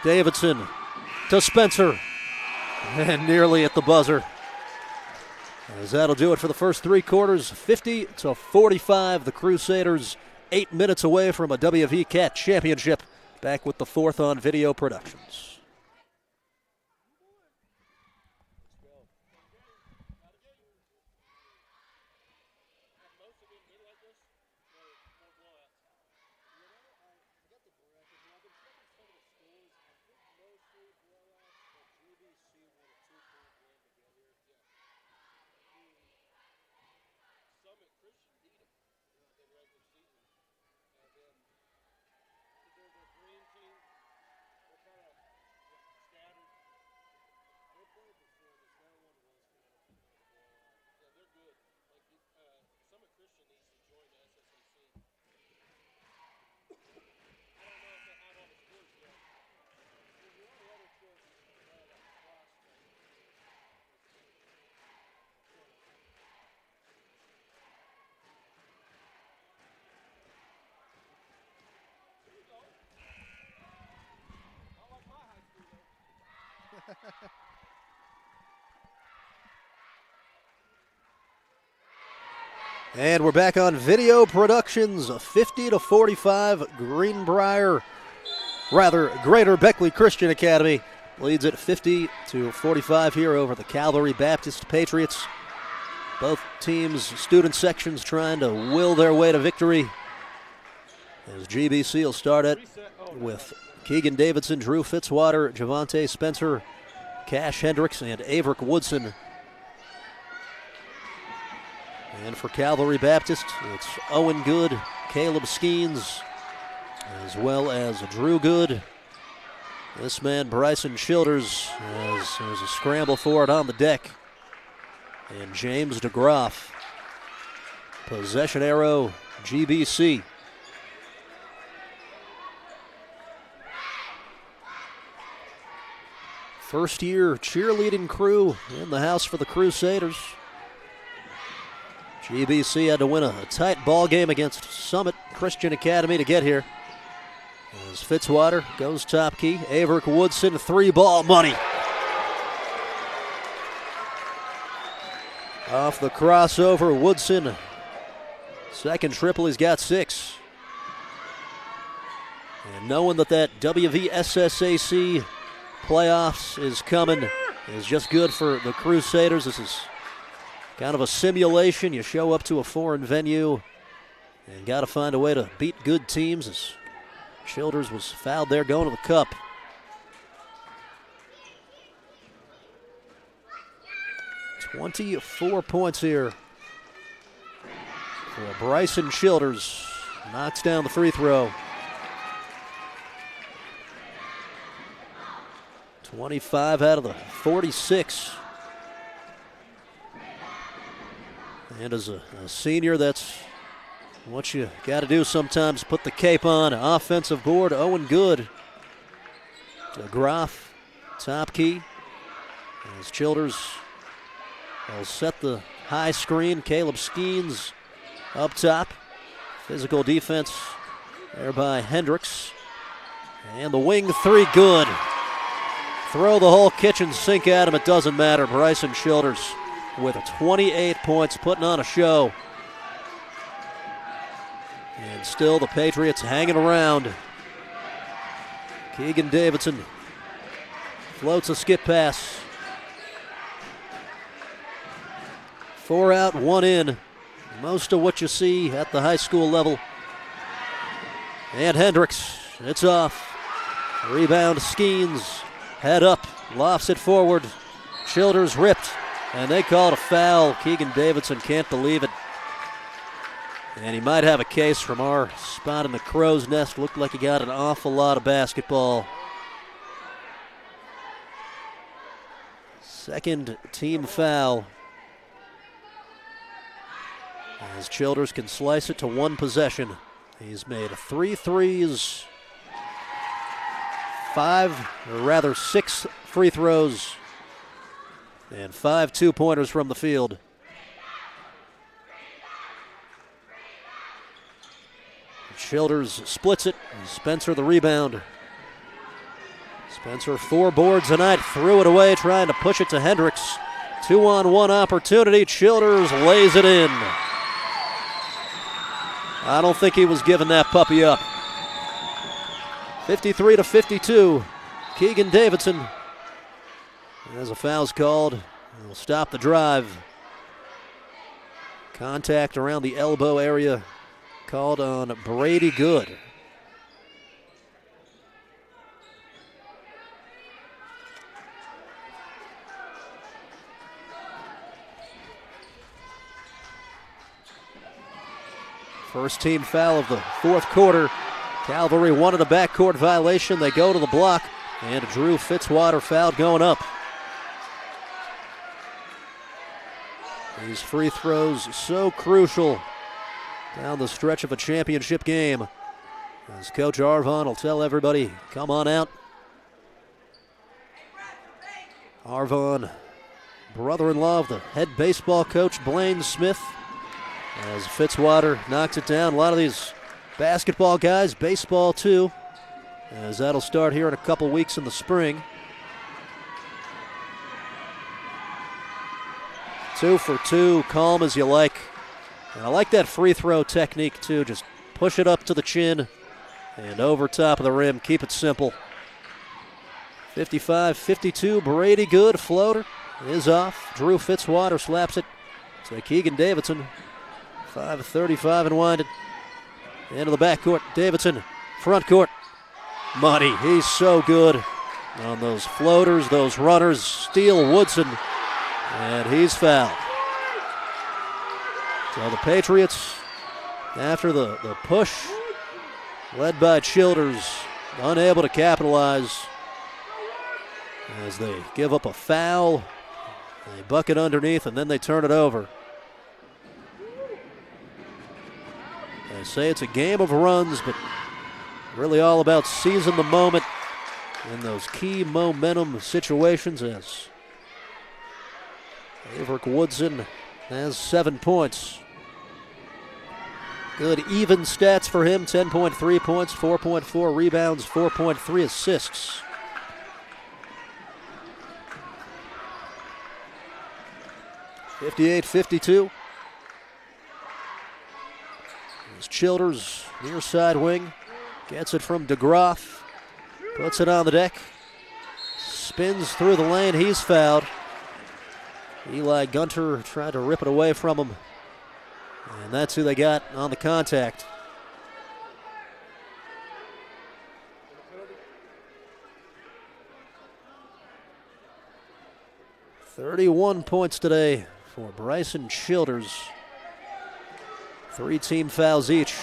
Davidson to Spencer. And nearly at the buzzer. As that'll do it for the first 3 quarters. 50-45. The Crusaders 8 minutes away from a Wvcat championship. Back with the 4th on Video Productions. And we're back on Video Productions, 50-45, Greater Beckley Christian Academy leads at 50-45 here over the Calvary Baptist Patriots. Both teams, student sections trying to will their way to victory. As GBC will start it with Keegan Davidson, Drew Fitzwater, Javante Spencer, Cash Hendricks, and Averick Woodson. And for Calvary Baptist, it's Owen Good, Caleb Skeens, as well as Drew Good. This man, Bryson Childers, as there's a scramble for it on the deck. And James DeGroff. Possession arrow, GBC. First year cheerleading crew in the house for the Crusaders. GBC had to win a tight ball game against Summit Christian Academy to get here. As Fitzwater goes top key, Averick Woodson, 3-ball money. Off the crossover, Woodson, second triple, he's got 6. And knowing that WVSSAC playoffs is coming is just good for the Crusaders. This is kind of a simulation. You show up to a foreign venue and got to find a way to beat good teams. As Childers was fouled there going to the cup. "24 points here for Bryson Childers. Knocks down the free throw. 25 out of the 46. And as a senior, that's what you got to do sometimes, put the cape on. Offensive board, Owen Good. DeGroff, top key. As Childers will set the high screen. Caleb Skeens up top. Physical defense there by Hendricks. And the wing 3, good. Throw the whole kitchen sink at him, it doesn't matter. Bryson Childers with 28 points, putting on a show. And still the Patriots hanging around. Keegan Davidson floats a skip pass. 4 out, 1 in. Most of what you see at the high school level. And Hendricks, it's off. Rebound, Skeens. Head up, lofts it forward. Childers ripped, and they call it a foul. Keegan Davidson can't believe it. And he might have a case from our spot in the crow's nest. Looked like he got an awful lot of basketball. Second team foul. As Childers can slice it to 1 possession. He's made 3 threes. 6 free throws, and 5 2-pointers from the field. Childers splits it, and Spencer the rebound. Spencer 4 boards tonight, threw it away, trying to push it to Hendricks. 2-on-1 opportunity, Childers lays it in. I don't think he was giving that puppy up. 53-52, Keegan Davidson. As a foul's called, will stop the drive. Contact around the elbow area called on Brady Good. First team foul of the 4th quarter. Calvary wanted a backcourt violation. They go to the block, and Drew Fitzwater fouled going up. These free throws so crucial down the stretch of a championship game. As Coach Arvon will tell everybody, come on out. Arvon, brother-in-law of the head baseball coach, Blaine Smith. As Fitzwater knocks it down. A lot of these basketball guys, baseball too, as that'll start here in a couple weeks in the spring. 2 for 2, calm as you like. And I like that free throw technique too. Just push it up to the chin and over top of the rim. Keep it simple. 55-52, Brady good. Floater is off. Drew Fitzwater slaps it to Keegan Davidson. 5:35 and winding. Into the backcourt. Davidson, front court. Money, he's so good on those floaters, those runners. Steele Woodson, and he's fouled. So the Patriots, after the push, led by Childers, unable to capitalize as they give up a foul. They buck it underneath, and then they turn it over. They say it's a game of runs, but really all about seizing the moment in those key momentum situations as Averick Woodson has 7 points. Good even stats for him, 10.3 points, 4.4 rebounds, 4.3 assists. (58-52). As Childers, near side wing, gets it from DeGroff, puts it on the deck, spins through the lane, he's fouled. Eli Gunter tried to rip it away from him, and that's who they got on the contact. (31 points today for Bryson Childers. 3 team fouls each.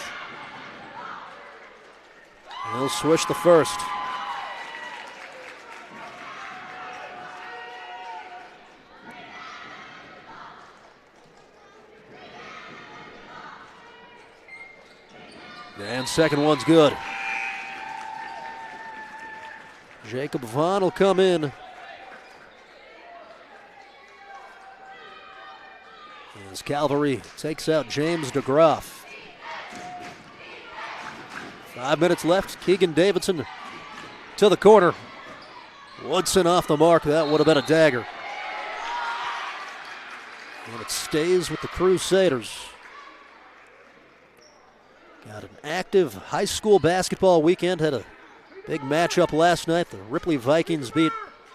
He'll switch the first. And second one's good. Jacob Vaughn will come in. As Calvary takes out James DeGroff. 5 minutes left. Keegan Davidson to the corner. Woodson off the mark. That would have been a dagger. And it stays with the Crusaders. Got an active high school basketball weekend. Had a big matchup last night. The Ripley Vikings beat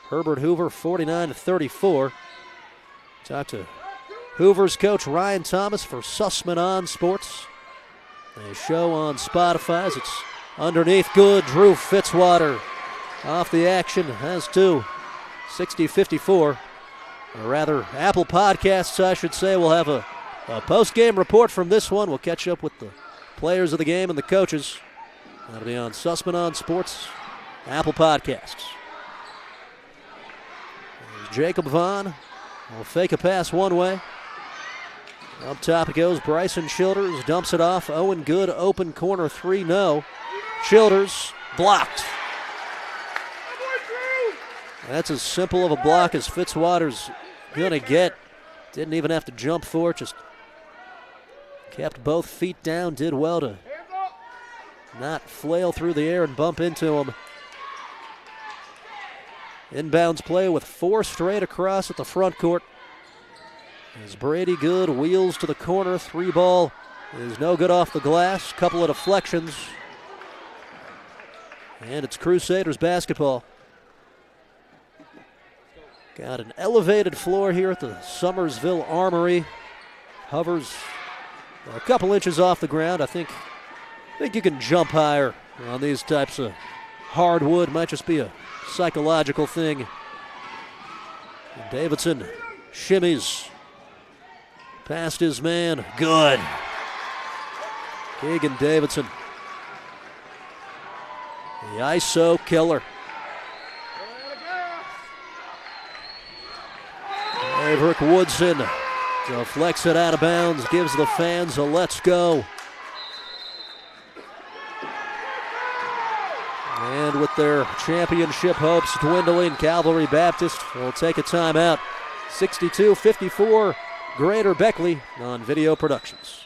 Herbert Hoover 49-34. Talked to Hoover's coach Ryan Thomas for Sussman On Sports. A show on Spotify as it's underneath good. Drew Fitzwater off the action, has 2. 60-54. Or rather, Apple Podcasts, I should say, will have a post-game report from this one. We'll catch up with the players of the game and the coaches. That'll be on Sussman On Sports, Apple Podcasts. There's Jacob Vaughn. Will fake a pass one way. Up top it goes. Bryson Childers dumps it off. Owen Good, open corner 3, no. Childers blocked. That's as simple of a block as Fitzwater's going to get. Didn't even have to jump for it, just kept both feet down, did well to not flail through the air and bump into him. Inbounds play with 4 straight across at the front court. As Brady Good wheels to the corner, 3 ball is no good off the glass. Couple of deflections. And it's Crusaders basketball. Got an elevated floor here at the Summersville Armory. Hovers a couple inches off the ground. I think you can jump higher on these types of hardwood. Might just be a psychological thing. And Davidson shimmies past his man. Good. Keegan Davidson. The ISO killer. Averick Woodson deflects it out of bounds, gives the fans a let's go. And with their championship hopes dwindling, Calvary Baptist will take a timeout. 62-54, Greater Beckley on Video Productions.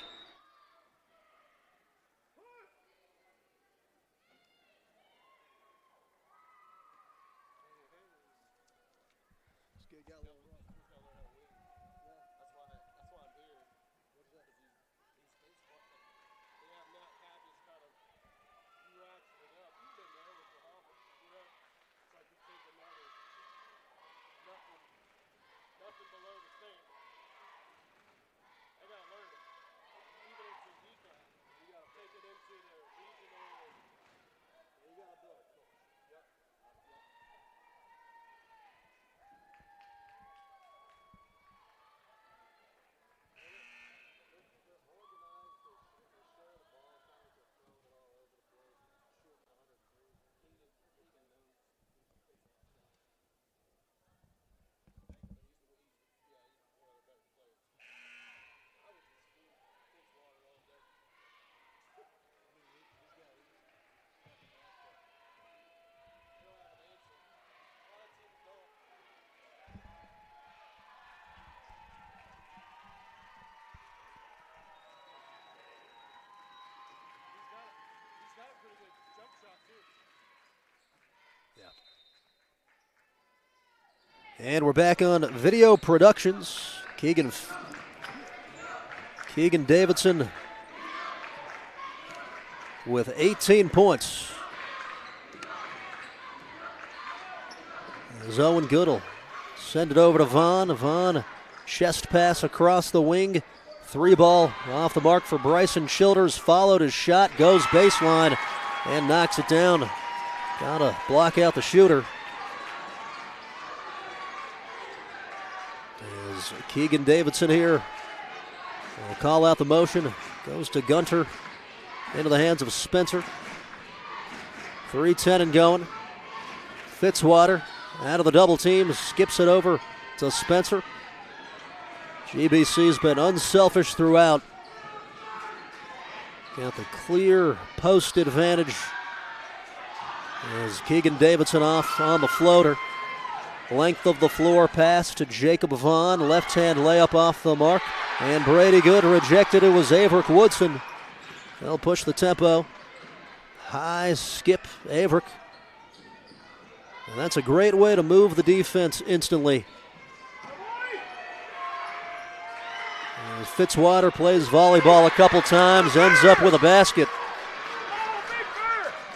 And we're back on video productions. Keegan Davidson with 18 points. As Owen Goodall send it over to Vaughn. Vaughn, chest pass across the wing. 3-ball off the mark for Bryson Childers. Followed his shot, goes baseline, and knocks it down. Gotta block out the shooter. As Keegan Davidson here will call out the motion. Goes to Gunter. Into the hands of Spencer. 3:10 and going. Fitzwater out of the double team, skips it over to Spencer. GBC's been unselfish throughout. Got the clear post advantage as Keegan Davidson off on the floater. Length of the floor pass to Jacob Vaughn. Left-hand layup off the mark. And Brady Good rejected. It was Averick Woodson. They'll push the tempo. High skip, Averick. And that's a great way to move the defense instantly. As Fitzwater plays volleyball a couple times, ends up with a basket.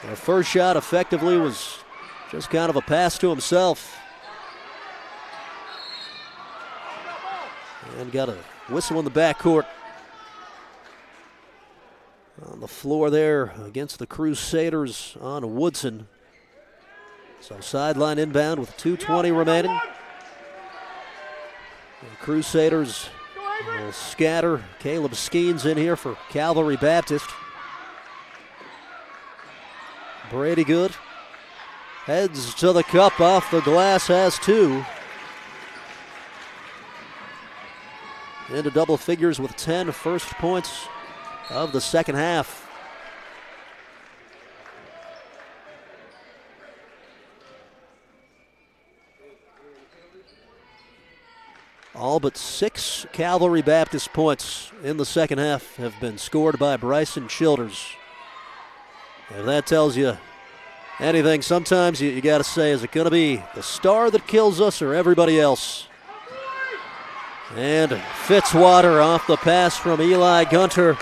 The first shot effectively was just kind of a pass to himself. And got a whistle in the backcourt. On the floor there against the Crusaders on Woodson. So sideline inbound with 2:20 remaining. The Crusaders will scatter. Caleb Skeens in here for Calvary Baptist. Brady Good heads to the cup, off the glass, has 2. Into double figures with 10 first points of the second half. All but 6 Calvary Baptist points in the second half have been scored by Bryson Childers. If that tells you anything, sometimes you got to say, is it going to be the star that kills us or everybody else? And Fitzwater off the pass from Eli Gunter.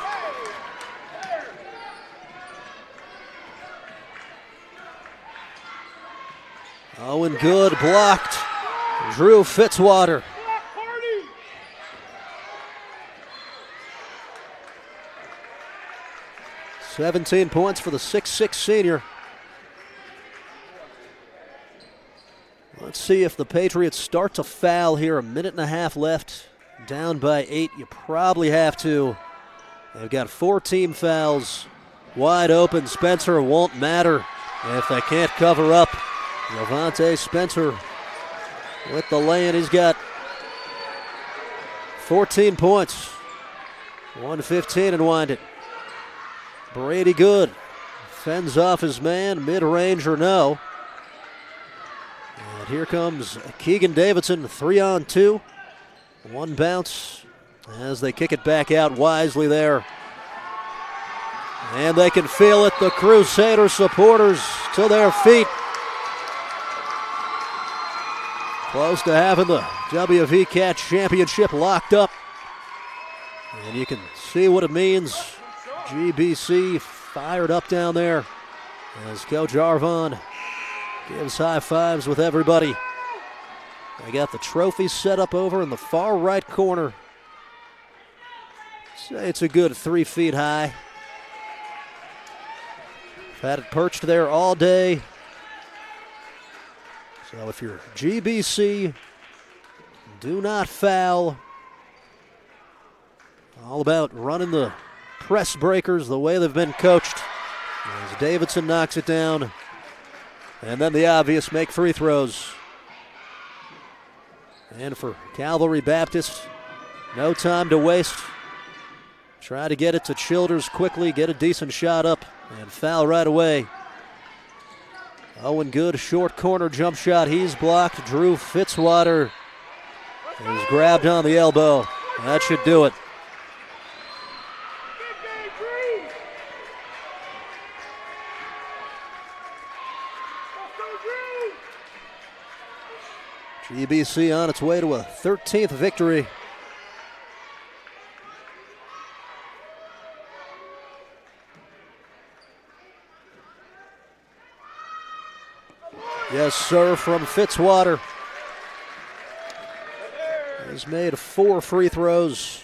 Owen Good blocked. Drew Fitzwater. "17 points for the 6'6" senior. Let's see if the Patriots start to foul here. A minute and a half left. Down by 8. You probably have to. They've got 4 team fouls. Wide open. Spencer won't matter if they can't cover up. Levante Spencer with the lay-in. He's got 14 points. 1:15 and wind it. Brady Good fends off his man, mid-range or no. And here comes Keegan Davidson, 3-on-2. 1 bounce as they kick it back out wisely there. And they can feel it, the Crusader supporters to their feet. Close to having the Wvcat championship locked up. And you can see what it means. GBC fired up down there as Coach Arvon gives high fives with everybody. They got the trophy set up over in the far right corner. Say it's a good 3 feet high. Had it perched there all day. So if you're GBC, do not foul. All about running the press breakers the way they've been coached. As Davidson knocks it down. And then the obvious, make free throws. And for Calvary Baptist, no time to waste. Try to get it to Childers quickly, get a decent shot up, and foul right away. Owen Good, short corner jump shot. He's blocked. Drew Fitzwater is grabbed on the elbow. That should do it. GBC on its way to a 13th victory. Yes, sir, from Fitzwater. He's made 4 free throws.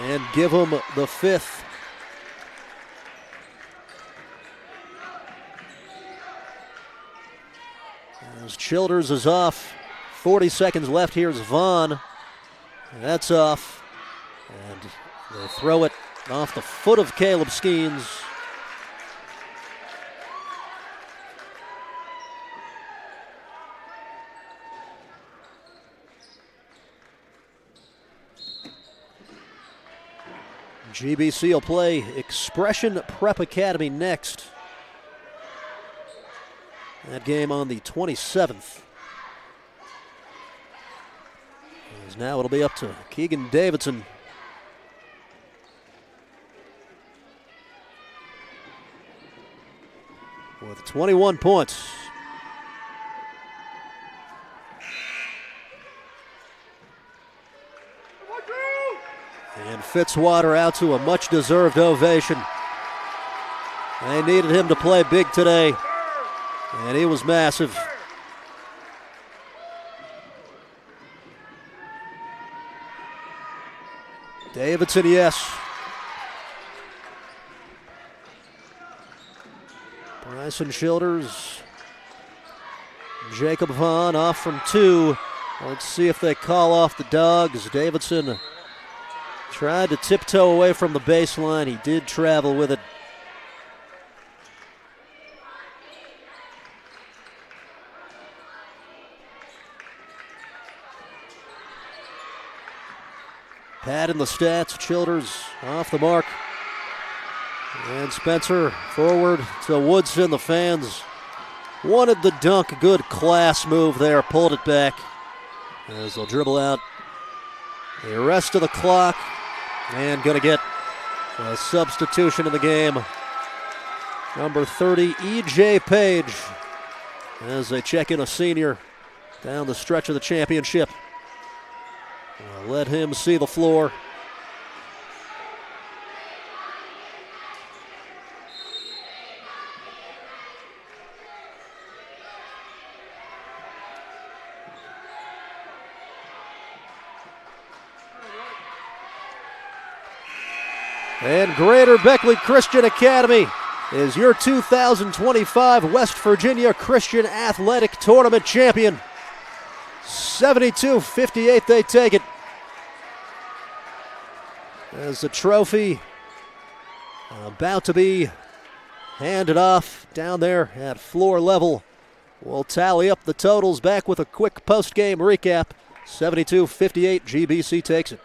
And give him the 5th. As Childers is off. 40 seconds left. Here's Vaughn. That's off. And they throw it off the foot of Caleb Skeens. GBC will play Expression Prep Academy next. That game on the 27th. As now it'll be up to Keegan Davidson. With 21 points. And Fitzwater out to a much-deserved ovation. They needed him to play big today, and he was massive. Davidson, yes. Bryson Childers. Jacob Vaughn off from 2. Let's see if they call off the Dogs. Davidson tried to tiptoe away from the baseline. He did travel with it. Pad in the stats. Childers off the mark. And Spencer forward to Woodson. The fans wanted the dunk. Good class move there. Pulled it back as they'll dribble out the rest of the clock. And going to get a substitution in the game. Number 30, E.J. Page, as they check in a senior down the stretch of the championship. We'll let him see the floor. And Greater Beckley Christian Academy is your 2025 West Virginia Christian Athletic Tournament champion. 72-58 they take it. As the trophy about to be handed off down there at floor level. We'll tally up the totals back with a quick post-game recap. 72-58, GBC takes it.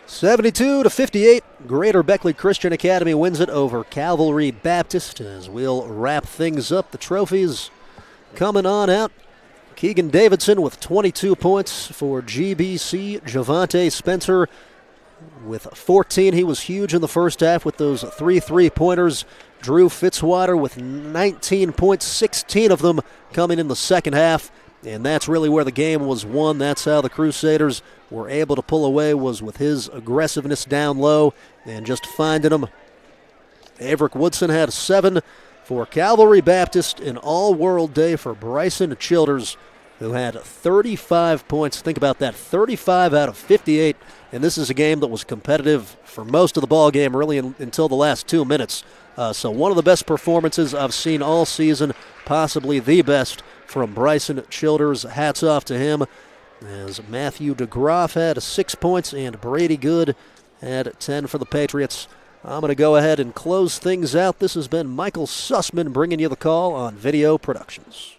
(72-58), Greater Beckley Christian Academy wins it over Calvary Baptist. As we'll wrap things up, the trophies coming on out. Keegan Davidson with 22 points for GBC. Javante Spencer with 14. He was huge in the first half with those 3 3-pointers. Drew Fitzwater with 19 points, 16 of them coming in the second half. And that's really where the game was won. That's how the Crusaders were able to pull away, was with his aggressiveness down low and just finding them. Averick Woodson had 7 for Calvary Baptist. An all-world day for Bryson Childers, who had 35 points. Think about that, 35 out of 58. And this is a game that was competitive for most of the ball game, really until the last 2 minutes. So one of the best performances I've seen all season, possibly the best from Bryson Childers. Hats off to him, as Matthew DeGroff had 6 points and Brady Good had 10 for the Patriots. I'm going to go ahead and close things out. This has been Michael Sussman bringing you the call on Video Productions.